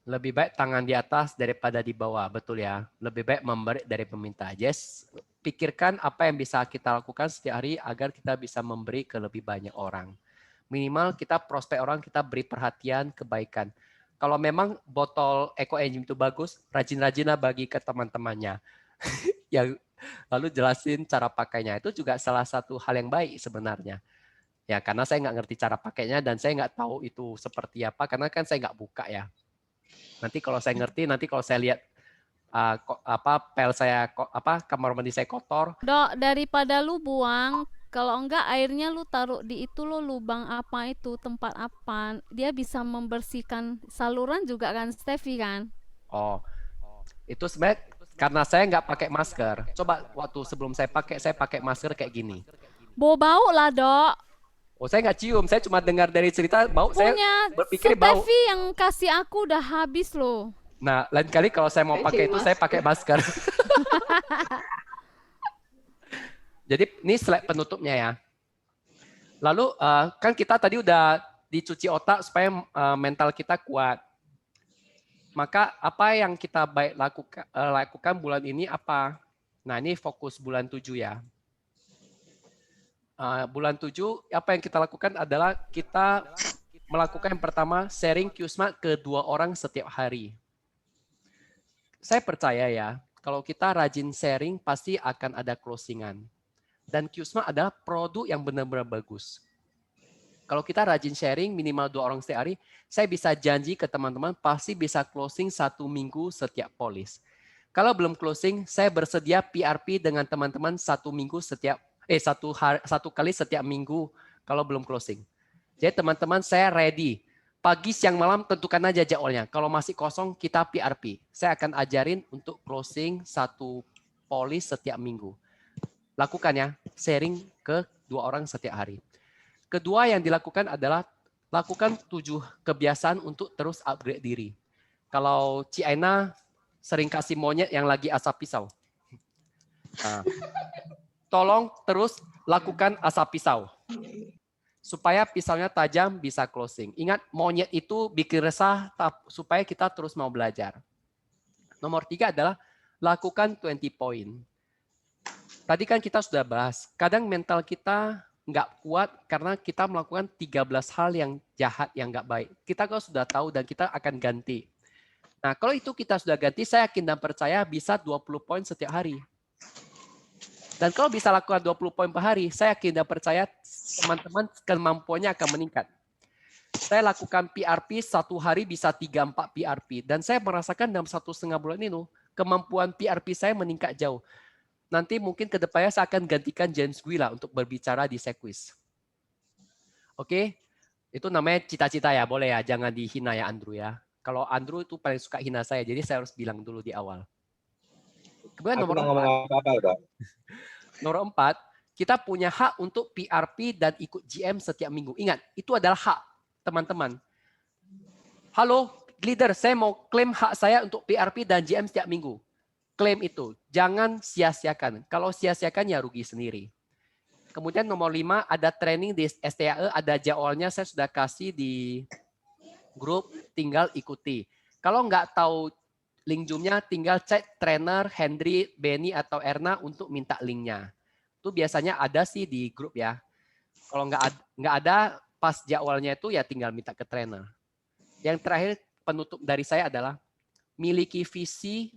Lebih baik tangan di atas daripada di bawah, betul ya. Lebih baik memberi dari peminta. Yes, pikirkan apa yang bisa kita lakukan setiap hari agar kita bisa memberi ke lebih banyak orang. Minimal kita prospek orang, kita beri perhatian, kebaikan. Kalau memang botol ekoenzim itu bagus, rajin-rajinlah bagi ke teman-temannya. Yang lalu jelasin cara pakainya. Itu juga salah satu hal yang baik sebenarnya. Ya, karena saya nggak ngerti cara pakainya dan saya nggak tahu itu seperti apa, karena kan saya nggak buka ya. Nanti kalau saya ngerti, nanti kalau saya lihat pel saya kamar mandi saya kotor. Dok, daripada lu buang, kalau enggak airnya lu taruh di itu lo lubang apa itu, tempat apa. Dia bisa membersihkan saluran juga kan, Steffi kan? Oh, itu sebenarnya karena saya nggak pakai masker. Coba waktu sebelum saya pakai masker kayak gini. Bau lah, Dok. Oh, saya nggak cium, saya cuma dengar dari cerita bau, saya Punya berpikir bau. Steffi yang kasih aku udah habis loh. Nah, lain kali kalau saya mau pakai itu, saya pakai masker. Jadi ini slide penutupnya ya. Lalu kan kita tadi udah dicuci otak supaya mental kita kuat. Maka apa yang kita baik lakukan bulan ini apa? Nah, ini fokus bulan 7 ya. Bulan 7 apa yang kita lakukan adalah kita melakukan yang pertama sharing QSMart ke 2 orang setiap hari. saya percaya ya, kalau kita rajin sharing pasti akan ada closingan. Dan QSMA adalah produk yang benar-benar bagus. Kalau kita rajin sharing minimal 2 orang setiap hari, saya bisa janji ke teman-teman pasti bisa closing 1 minggu setiap polis. Kalau belum closing, saya bersedia PRP dengan teman-teman 1 minggu setiap satu kali setiap minggu kalau belum closing. Jadi teman-teman saya ready. Pagi, siang, malam tentukan aja jadwalnya. Kalau masih kosong kita PRP. Saya akan ajarin untuk closing 1 polis setiap minggu. Lakukan ya, sharing ke 2 orang setiap hari. Kedua yang dilakukan adalah lakukan 7 kebiasaan untuk terus upgrade diri. Kalau Ci Aina sering kasih monyet yang lagi asap pisau. Nah, tolong terus lakukan asap pisau. Supaya pisaunya tajam bisa closing. Ingat, monyet itu bikin resah supaya kita terus mau belajar. Nomor 3 adalah lakukan 20 point. Tadi kan kita sudah bahas, kadang mental kita nggak kuat karena kita melakukan 13 hal yang jahat, yang nggak baik. Kita kalau sudah tahu dan kita akan ganti. Nah, kalau itu kita sudah ganti, saya yakin dan percaya bisa 20 poin setiap hari. Dan kalau bisa lakukan 20 poin per hari, saya yakin dan percaya teman-teman kemampuannya akan meningkat. Saya lakukan PRP 1 hari bisa 3-4 PRP. Dan saya merasakan dalam 1,5 bulan ini, kemampuan PRP saya meningkat jauh. Nanti mungkin ke depannya saya akan gantikan James Guila untuk berbicara di Sequis. Oke? Itu namanya cita-cita ya, boleh ya. Jangan dihina ya Andrew ya. Kalau Andrew itu paling suka hina saya, jadi saya harus bilang dulu di awal. Kemudian nomor 4, kita punya hak untuk PRP dan ikut GM setiap minggu. Ingat, itu adalah hak teman-teman. Halo, leader, saya mau klaim hak saya untuk PRP dan GM setiap minggu. Klaim itu, jangan sia-siakan. Kalau sia-siakan ya rugi sendiri. Kemudian nomor 5, ada training di STAE, ada jadwalnya saya sudah kasih di grup, tinggal ikuti. Kalau nggak tahu link Zoom-nya, tinggal cek trainer Henry, Benny, atau Erna untuk minta link-nya. Itu biasanya ada sih di grup ya. Kalau nggak ada, pas jadwalnya itu ya tinggal minta ke trainer. Yang terakhir penutup dari saya adalah miliki visi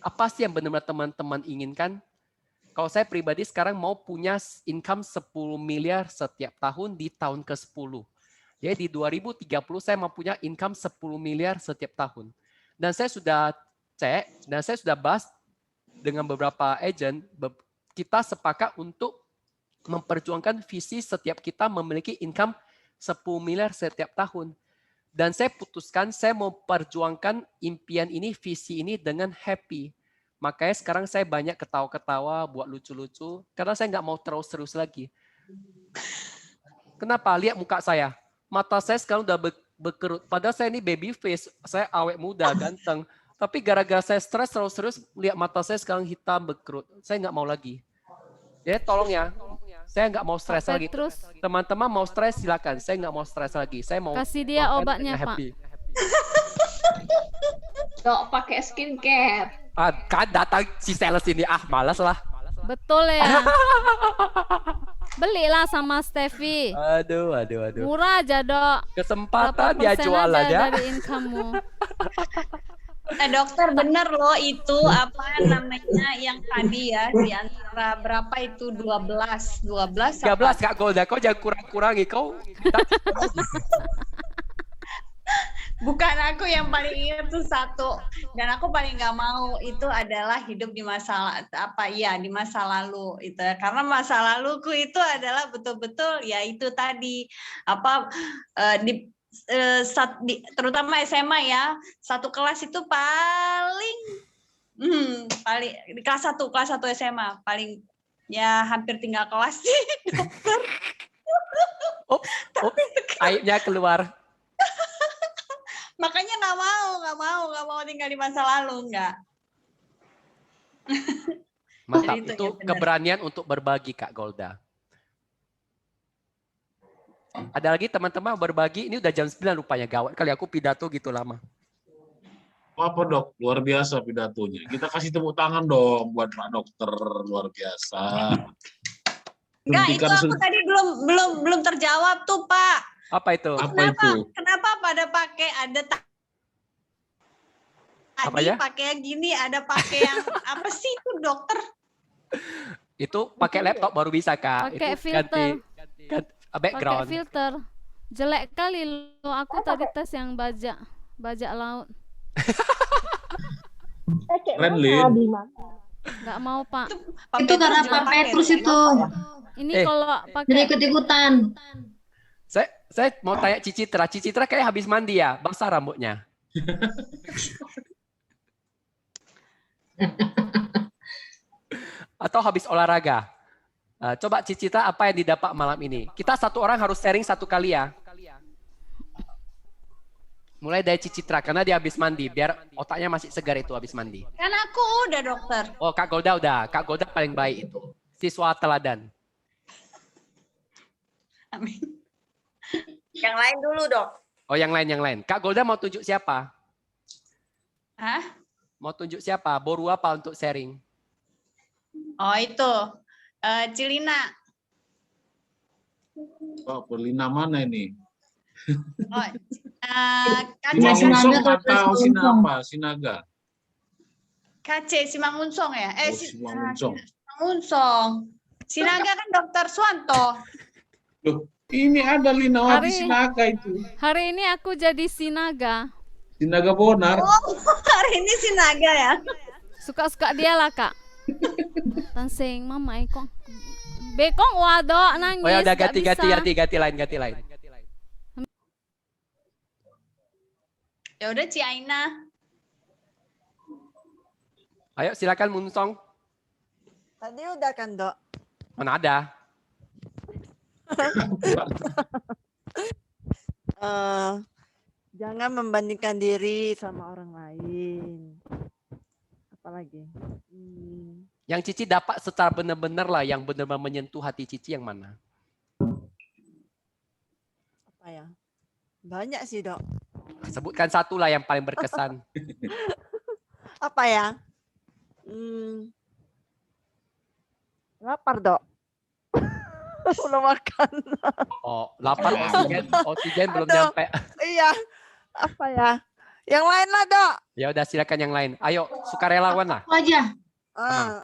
apa sih yang benar-benar teman-teman inginkan. Kalau saya pribadi sekarang mau punya income 10 miliar setiap tahun di tahun ke-10. Jadi di 2030 saya mau punya income 10 miliar setiap tahun. Dan saya sudah cek, dan saya sudah bahas dengan beberapa agent, kita sepakat untuk memperjuangkan visi setiap kita memiliki income 10 miliar setiap tahun. Dan saya putuskan, saya mau perjuangkan impian ini, visi ini dengan happy. Makanya sekarang saya banyak ketawa-ketawa, buat lucu-lucu, karena saya nggak mau terus serius lagi. Kenapa? Lihat muka saya. Mata saya sekarang udah berkerut. Padahal saya ini baby face, saya awet muda, ganteng. Tapi gara-gara saya stres terus serius, lihat mata saya sekarang hitam, berkerut. Saya nggak mau lagi. Jadi tolong ya, saya nggak mau stres lagi. Terus Teman-teman mau stres silakan. Saya nggak mau stres lagi. Saya mau kasih dia makan obatnya, dengan Pak. happy. Dok, pakai skincare. Kan datang si sales ini, malas lah. Betul ya. Belilah sama Steffi. Aduh. Murah aja, Dok. Kesempatan Berapa dia persen jual aja. dari income-mu. Dokter bener loh itu apa namanya yang tadi ya di antara berapa itu 12 13 Kak Golda, kau jangan kurang-kurangi kau. Bukan aku yang paling ingat tuh 1 dan aku paling nggak mau itu adalah hidup di di masa lalu itu karena masa laluku itu adalah betul-betul ya itu tadi terutama SMA ya, 1 kelas itu paling di kelas 1 SMA paling ya hampir tinggal kelas sih dokter. Aibnya keluar. Makanya nggak mau tinggal di masa lalu nggak. Mantap, Itu itu ya, benar. keberanian untuk berbagi Kak Golda. Ada lagi teman-teman berbagi, ini udah jam 9 rupanya, gawat kali aku pidato gitu lama. Apa dok, luar biasa pidatonya. Kita kasih tepuk tangan dong buat Pak Dokter, luar biasa. Enggak, itu aku tadi belum terjawab tuh Pak. Apa itu? Apa itu? Kenapa pada pakai ada Apa Tadi ya? pakai gini, ada pakai yang apa sih itu dokter? Itu pakai laptop baru bisa, Kak. Pakai Itu filter. ganti Pakai background. filter. Jelek kali lo. Aku tadi tes yang bajak laut. Keren, Lin. Nggak mau, Pak. Pak Itu karena juga Pak pakai, Petrus saya itu. Ini Eh. kalau Jadi pakai ikut-ikutan. Saya mau tanya Cicitra. Cicitra kayak habis mandi ya, basah rambutnya. Atau habis olahraga. Coba Cicitra apa yang didapat malam ini? Kita satu orang harus sharing satu kali ya. Mulai dari Cicitra karena dia habis mandi, biar otaknya masih segar itu habis mandi. Kan aku udah dokter. Oh, Kak Golda udah. Kak Golda paling baik itu. Siswa teladan. Amin. Yang lain dulu, Dok. Oh, yang lain. Kak Golda mau tunjuk siapa? Hah? Mau tunjuk siapa? Boru apa untuk sharing? Oh itu Cilina. Oh, Perlina mana ini? Oh, Sinaga Kace atau Sinapa? Sinaga. Kace Simangunsong ya? Oh, Simangunsong. Simangunsong. Sinaga kan dokter Suwanto. Loh, ini ada Linawati Hari- Sinaga itu. hari ini aku jadi sinaga. Sinaga Bonar. Oh, hari ini Sinaga ya? Suka-suka dia lah, Kak. Tansing mama ikong. Bekong wadok nangis. Oh ya udah nggak ganti bisa. lain. Ya udah Ci Aina. Ayo silakan Munsong. Tadi udah kan, Dok? Mana ada? Jangan membandingkan diri sama orang lain. Apalagi? Yang Cici dapat secara benar-benar lah, yang benar-benar menyentuh hati Cici yang mana? Apa ya? Banyak sih, Dok. Sebutkan satu lah yang paling berkesan. Apa ya? Lapar, Dok. Belum makan. Oh, lapar oksigen belum Aduh. nyampe. Iya. Apa ya? Yang lain lah, Dok. Ya udah silakan yang lain. Ayo, sukarelawan lah. Aku aja.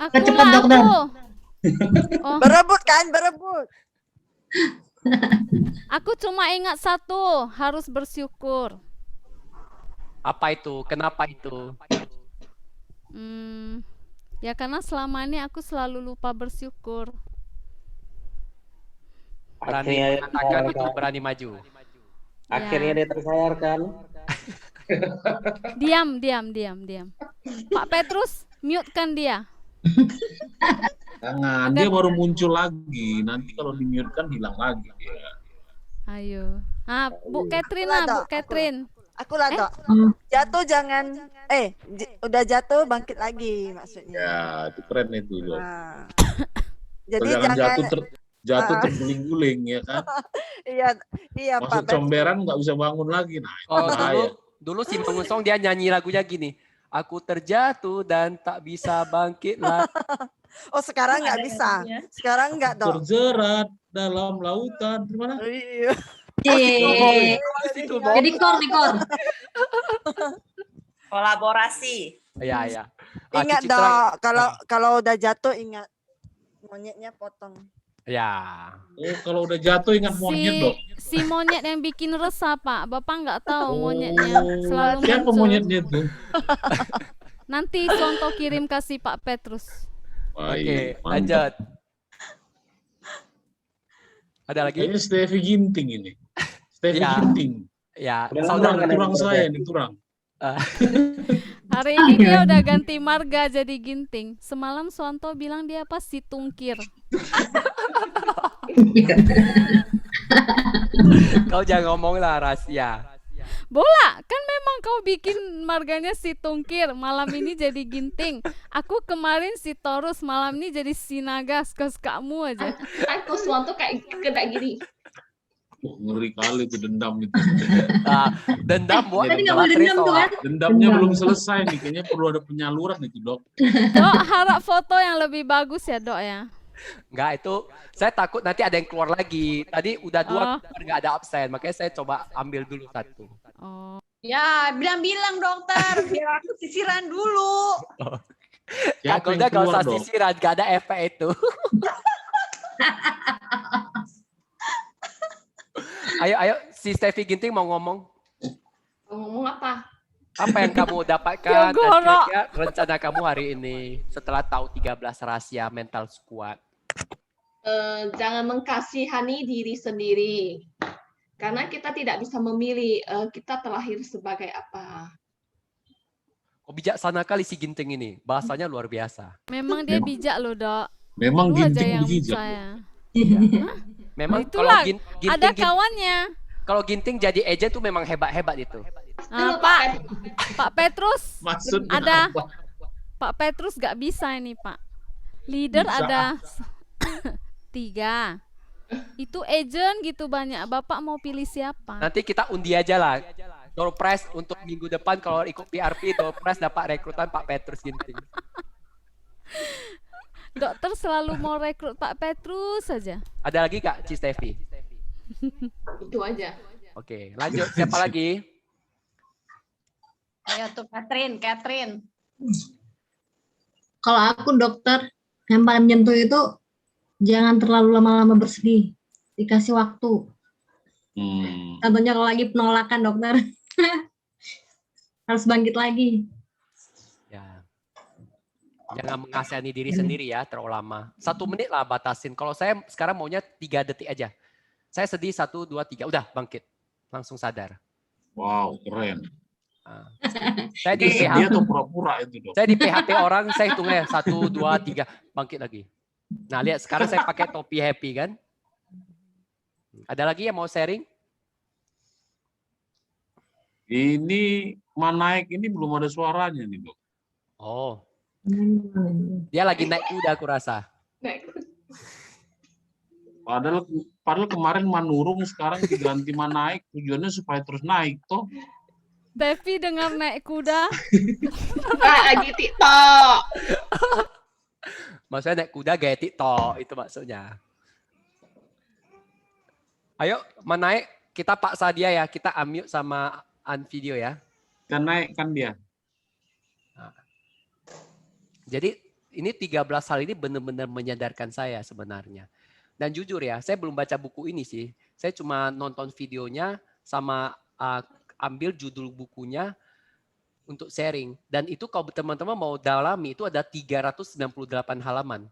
Aku Cepat, lah, dokter. aku. Oh, Berebut kan? Berebut. aku cuma ingat satu, harus bersyukur. Apa itu? Kenapa itu? Ya karena selama ini aku selalu lupa bersyukur. Berani mengatakan itu berani maju. Akhirnya dia tersadarkan. Diam. Pak Petrus, mute-kan dia. Jangan, dia baru muncul lagi. Nanti kalau di-mute kan hilang lagi dia. Ayo. Bu Catherine Aku lah, lah, Bu Dok. Catherine. Aku lah, Dok. Jatuh jangan. Udah jatuh bangkit lagi maksudnya. Ya, itu keren itu, Dok. Nah. Jadi Jangan jangan. jatuh terguling-guling ya kan. Iya, Masuk Pak. comberan nggak bisa bangun lagi. Nah, itu Oh, bahaya. dulu si Mengusong dia nyanyi lagunya gini. Aku terjatuh dan tak bisa bangkit lagi. Oh, sekarang nggak Ada bisa. lagunya. Sekarang nggak, Dok. Terjerat dalam lautan. Gimana? Iya. Cie. Itu Bo. Jadi kor. Kolaborasi. Ya. Ingat, Cicitra- Dok. Kalau udah jatuh ingat monyetnya potong. Ya. Oh, kalau udah jatuh ingat monyet, Dok. Si monyet yang bikin resah, Pak. Bapak nggak tahu monyetnya selalu Siapa muncul. monyetnya tuh? Nanti contoh kirim kasih Pak Petrus. Oke, Baik, mantap. lanjut. Ada lagi? Kayaknya Stevie Ginting ini. Stevie Ya. Ginting. Ya, Udah saudara lama kan Turang saya nih, turang. Hari ini dia udah ganti marga jadi Ginting. Semalam Suwanto bilang dia apa si Tungkir. Kau jangan ngomong lah rahasia. Bola, kan memang kau bikin marganya si Tungkir, malam ini jadi Ginting. Aku kemarin si Torus, malam ini jadi si Naga, suka-sukamu aja. Aku Suwanto kayak kena gini. Oh, ngeri kali itu dendam itu. Dendam buat Tadi nggak boleh dendam tuh kan? Dendamnya belum selesai nih. Kayaknya perlu ada penyaluran itu, Dok. Dok, harap foto yang lebih bagus ya, Dok ya. Enggak, itu saya takut nanti ada yang keluar lagi. Tadi udah dua Oh. nggak ada absen, makanya saya coba ambil dulu satu. Oh. Ya, bilang-bilang dokter, biar aku sisiran dulu. Kak Siapa yang Golda gak keluar, usah Dok? sisiran, gak ada efek itu. Ayo, si Steffi Ginting mau ngomong. Ngomong apa? Apa yang kamu dapatkan Yo, dan Goro. kira-kira rencana kamu hari ini setelah tahu 13 rahasia mental squad? Jangan mengkasihani diri sendiri. Karena kita tidak bisa memilih kita terlahir sebagai apa. Kok bijaksana kali si Ginting ini, bahasanya luar biasa. Memang dia bijak loh, Dok. Memang Lu aja Ginting yang bijak. percaya. Memang Itulah, kalau Ginting, ada kawannya. kalau Ginting jadi agent tuh memang hebat-hebat itu. Ah, Betul, Pak Petrus, Maksudnya ada apa? Pak Petrus gak bisa ini, Pak. Leader Bisa. ada 3. Itu agent gitu banyak. Bapak mau pilih siapa? Nanti kita undi aja lah. Door prize untuk minggu depan kalau ikut PRP, door prize dapat rekrutan Pak Petrus Ginting. Dokter selalu mau rekrut Pak Petrus saja. Ada lagi Kak Ci Steffi? Itu aja. Oke, lanjut. Siapa lagi? Ayo tuh Catherine. Kalau aku dokter, yang paling menyentuh itu jangan terlalu lama-lama bersedih. Dikasih waktu. Contohnya kalau lagi penolakan dokter. Harus bangkit lagi. Ya. Jangan mengasihani diri sendiri ya, terlalu lama. 1 menit lah batasin. Kalau saya sekarang maunya 3 detik aja. Saya sedih 1, 2, 3. Udah bangkit. Langsung sadar. Wow, keren. Saya di Dia PHP, tuh pura-pura itu, Dok. saya di PHP orang, saya hitungnya 1, 2, 3. Bangkit lagi. Nah lihat sekarang saya pakai topi happy kan. Ada lagi yang mau sharing? Ini Manaik ini belum ada suaranya nih, Dok. Oh, dia lagi naik kuda aku rasa. Padahal kemarin Manurung, sekarang diganti Manaik, tujuannya supaya terus naik toh. Devi dengar naik kuda. Lagi TikTok. Maksudnya naik kuda gaya TikTok, itu maksudnya. Ayo, Manaik, kita paksa dia ya, kita unmute sama video ya. Kita naikkan dia. Jadi ini 13 hal ini benar-benar menyadarkan saya sebenarnya. Dan jujur ya, saya belum baca buku ini sih. Saya cuma nonton videonya sama ambil judul bukunya untuk sharing. Dan itu kalau teman-teman mau dalami, itu ada 398 halaman.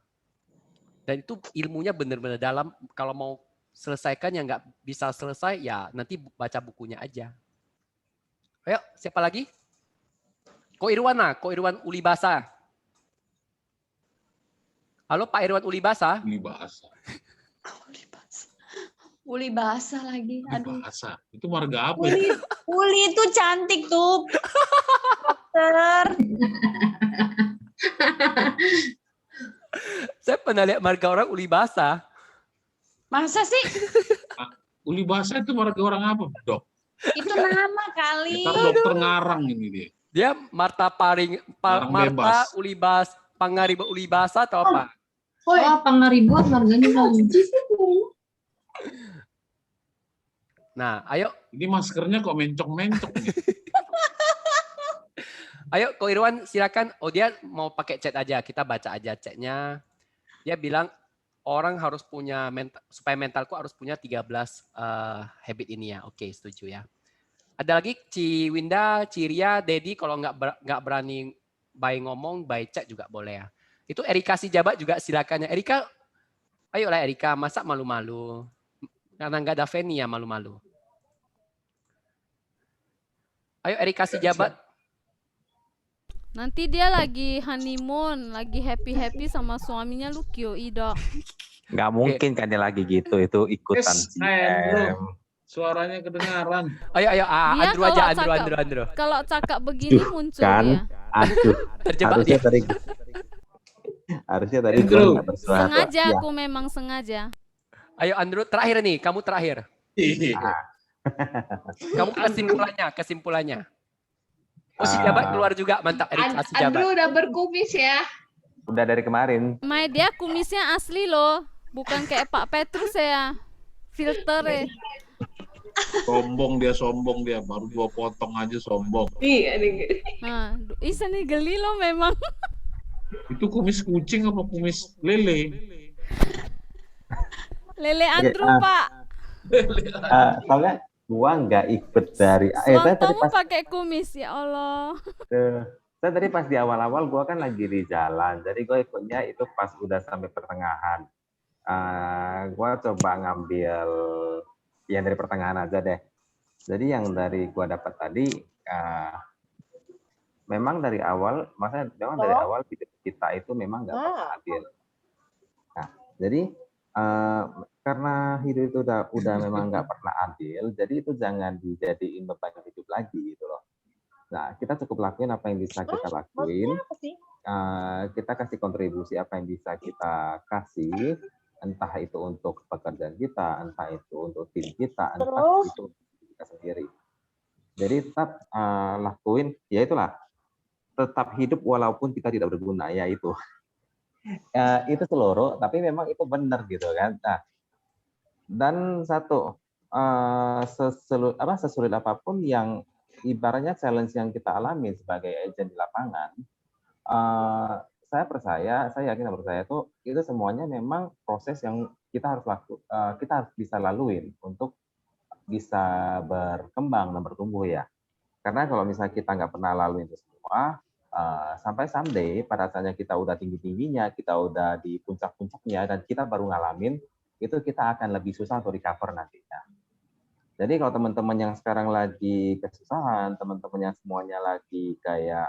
Dan itu ilmunya benar-benar dalam. Kalau mau selesaikan yang nggak bisa selesai, ya nanti baca bukunya aja. Ayo, siapa lagi? Ko Irwana Ulibasa. Halo Pak Irwan Ulibasa. Uli bahasa lagi. Aduh. Bahasa. Itu marga apa ya? Uli itu cantik tuh. Dokter. Saya pernah lihat marga orang Ulibasa. Masa sih? Uli bahasa itu marga orang apa, Dok? Itu nama kali. Ntar dokter ngarang ini dia. Dia Marta Ngarang Marta bebas. Ulibas Pangariba Ulibasa atau apa? Oh, Pangaribuan marganya bang. Nah, ayo. Ini maskernya kok mencong-mencong nih. Ayo, Ko Irwan silakan. Oh, dia mau pakai chat aja. Kita baca aja chatnya. Dia bilang orang harus punya supaya mentalku harus punya 13 habit ini ya. Oke, setuju ya. Ada lagi Ci Winda, Ciria, Dedi kalau nggak berani by ngomong, by chat juga boleh ya. Itu Erika Sijabat juga silakan ya. Erika, ayolah Erika, masa malu-malu? Karena nggak ada Feni ya malu-malu. Ayo Erika Sijabat. Nanti dia lagi honeymoon, lagi happy-happy sama suaminya lu Kyo Ido. Nggak mungkin kan dia lagi gitu, itu ikutan Bro. Suaranya kedengaran. Ayo, Dia Andrew kalau aja, cakap- Andrew. Kalau cakap begini muncul kan, dia. aduh, Terjebak harusnya dia. tadi, harusnya tadi Andrew. gua nggak bersuara. Sengaja, Ya. aku memang sengaja. Ayo Andrew, terakhir nih, kamu terakhir. Kamu kesimpulannya. Oh, si Jabat keluar juga, mantap Erika si Jabat. Andrew udah berkumis ya. Udah dari kemarin. Mai dia kumisnya asli loh, bukan kayak Pak Petrus ya. Filter ya. Sombong dia. Baru 2 potong aja sombong. Iya nih. Nah, Isa nih geli loh memang. Itu kumis kucing apa kumis lele? Lele Andrew, Oke, Pak. soalnya gua nggak ikut dari saya tadi Selontamu pas pakai kumis, ya Allah. saya tadi pas di awal-awal gua kan lagi di jalan, jadi gua ikutnya itu pas udah sampai pertengahan. Gua coba ngambil yang dari pertengahan aja deh. Jadi yang dari gua dapat tadi memang dari awal, maksudnya memang dari awal kita itu memang nggak pernah adil. Nah, jadi karena hidup itu udah memang nggak pernah adil, jadi itu jangan dijadiin beban hidup lagi gitu loh. Nah, kita cukup lakuin apa yang bisa kita lakuin. Kita kasih kontribusi apa yang bisa kita kasih, entah itu untuk pekerjaan kita, entah itu untuk tim kita, entah itu untuk kita sendiri. Jadi tetap lakuin, ya itulah, tetap hidup walaupun kita tidak berguna, ya itu. Itu seluruh, tapi memang itu benar gitu kan. Nah, dan satu, sesulit apapun yang ibaratnya challenge yang kita alami sebagai agent di lapangan, saya yakin dan percaya itu semuanya memang proses yang kita harus bisa laluin untuk bisa berkembang dan bertumbuh ya. Karena kalau misalnya kita nggak pernah laluin itu semua, sampai someday pada saatnya kita udah tinggi-tingginya, kita udah di puncak-puncaknya, dan kita baru ngalamin, itu kita akan lebih susah untuk recover nantinya. Jadi kalau teman-teman yang sekarang lagi kesusahan, teman-teman yang semuanya lagi kayak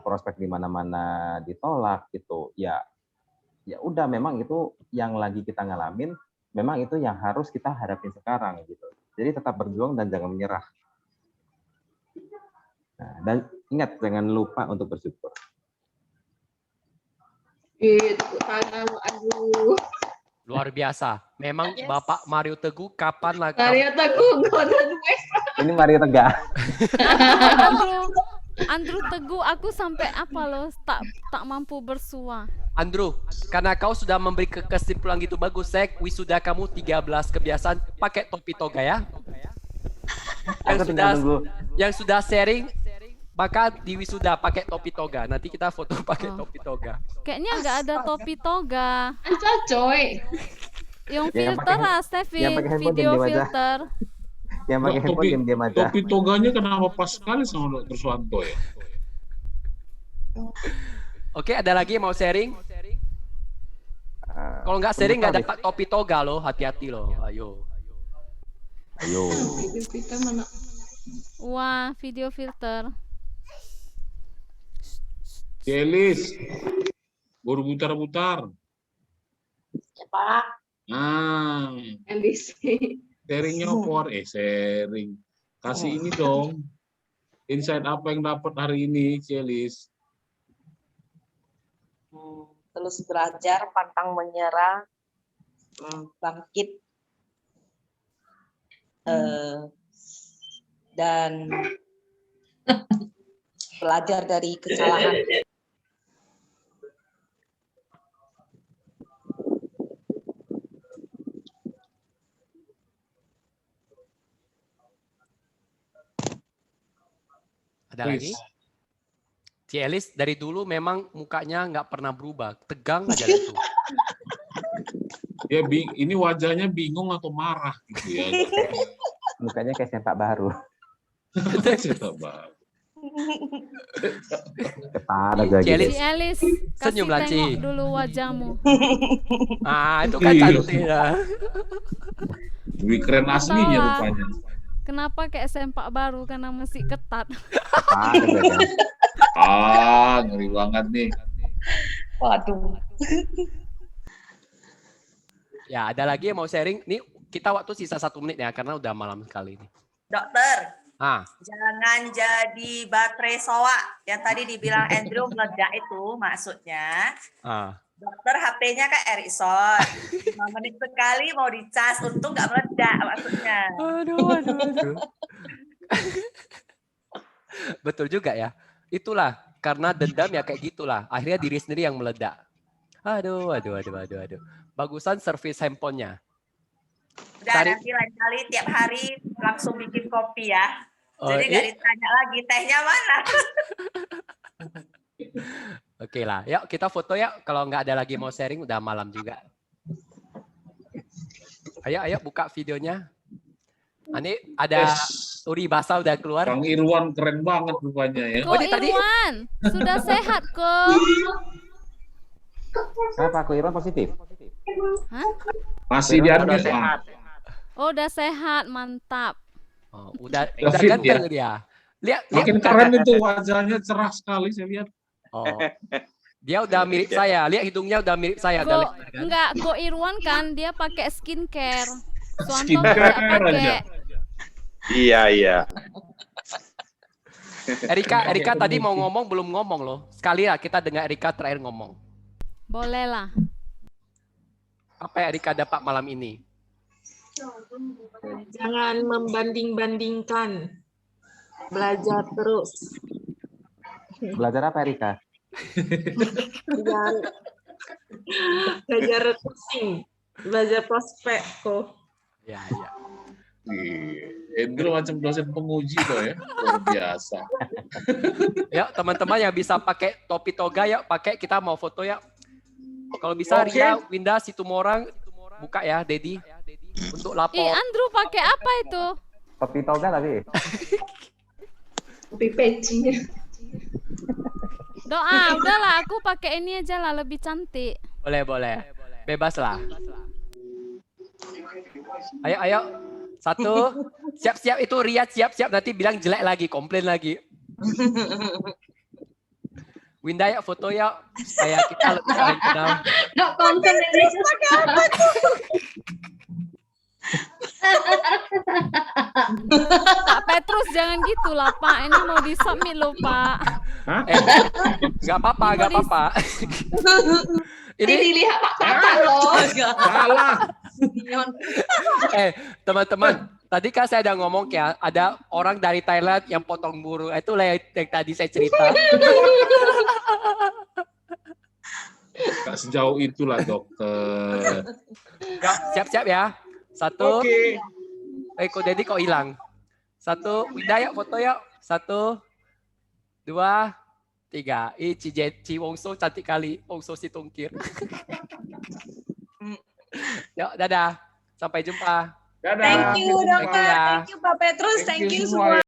prospek di mana-mana ditolak gitu, ya udah, memang itu yang lagi kita ngalamin, memang itu yang harus kita hadapin sekarang gitu. Jadi tetap berjuang dan jangan menyerah. Nah, dan ingat, jangan lupa untuk bersyukur. Tepuk tangan, aduh. Luar biasa. Memang Bapak Mario Teguh kapan lagi? Mario Teguh, Golden West. Ini Mario Teguh. Andrew Teguh, aku sampai apa loh, tak mampu bersua. Andrew, karena kau sudah memberi kesimpulan gitu bagus, Sek, wisuda kamu 13 kebiasaan, pakai topi toga ya. Yang sudah sharing, maka di wisuda pakai topi toga. Nanti kita foto pakai topi toga. Kayaknya nggak ada topi toga. Anca coy. Yang filter lah, Stevin. Video filter. Yang pakai handphone diam-diam aja. Topi toganya kenapa pas sekali sama Dr. Suwanto ya? Oke, ada lagi yang mau sharing? Kalau nggak sharing nggak dapat topi toga loh, hati-hati loh. Ayo. Wah, video filter. Celis, baru putar-putar. Ya, Pak. Nah, NBC. sharingnya sharing. Kasih ini dong. Insight apa yang dapat hari ini, Celis? Terus belajar, pantang menyerah, bangkit, dan belajar dari kesalahan. Ada lagi? Si Elis dari dulu memang mukanya nggak pernah berubah, tegang aja itu. Ya, ini wajahnya bingung atau marah gitu ya. Mukanya kayak sempak baru. Sempak baru. Si Elis, senyum kasih Lanci. tengok dulu wajahmu. Itu kan cantik ya. Lebih keren aslinya Tahu. rupanya. Kenapa kayak sempak baru? Karena masih ketat. Ngeri banget nih. Waduh. Ya, ada lagi yang mau sharing? Nih, kita waktu sisa 1 menit ya, karena udah malam sekali ini. Dokter, Ah, jangan jadi baterai soa. Yang tadi dibilang Andrew meledak itu maksudnya. Dokter HP-nya kayak Ericsson. 5 menit sekali mau dicas, untung nggak meledak maksudnya. Aduh. Betul juga ya. Itulah, karena dendam ya kayak gitulah. Akhirnya diri sendiri yang meledak. Aduh. Bagusan servis handphonenya. Udah nanti lain kali tiap hari langsung bikin kopi ya. Jadi nggak ditanya lagi tehnya mana. Oke lah, yuk kita foto ya. Kalau nggak ada lagi mau sharing, udah malam juga. Ayo buka videonya. Ini ada Uri Basa udah keluar. Kang Irwan keren banget rupanya ya. Ko Irwan, sudah sehat kok. Kenapa aku Irwan positif? Hah? Masih Irwan di sehat. Oh, udah sehat, mantap. Oh, udah fit ganteng ya? dia. Lihat, Makin keren itu wajahnya, cerah sekali saya lihat. Oh. Dia udah mirip saya. Lihat hidungnya udah mirip saya. Ko, enggak, Ko Irwan kan dia pakai skincare. Suanto Skincare tidak pakai. Iya. Erika tadi mau ngomong belum ngomong loh. Sekali ya kita dengar Erika terakhir ngomong. Boleh lah. Apa yang Erika dapat malam ini? Jangan membanding-bandingkan. Belajar terus. Belajar apa Erika? Belajar pusing. Belajar prospek kok. Ya. Andrew macam dosen penguji tuh ya. Luar biasa. Ya, teman-teman yang bisa pakai topi toga ya, pakai, kita mau foto ya. Kalau bisa Ria, Winda, Situmorang buka ya, Dedi. Untuk lapor. Andrew pakai apa itu? Topi toga tadi. Topi pecinya. Doa, udahlah aku pakai ini aja lah, lebih cantik. Boleh. Bebas lah. Ayo. Satu. Siap-siap itu Ria, siap-siap nanti bilang jelek lagi, komplain lagi. Winda ya foto ya supaya kita lebih saling kenal. Nggak konten ini. Pak Petrus jangan gitu lah Pak, ini mau di-submit loh Pak. Nggak apa-apa. Ini dilihat Pak Tata loh. Salah. Teman-teman, tadi kan saya udah ngomong ya, ada orang dari Thailand yang potong burung. Itulah yang tadi saya cerita. Gak sejauh itulah dokter. Siap-siap ya. Satu. Oke. Kok Dedi kok hilang? Satu. Winda ya foto ya. 1, 2, 3. Ci Wongso cantik kali. Wongso si tungkir. Yuk, dadah. Sampai jumpa. Dadah. Thank you dokter, ya. thank you Pak Petrus, thank you semua.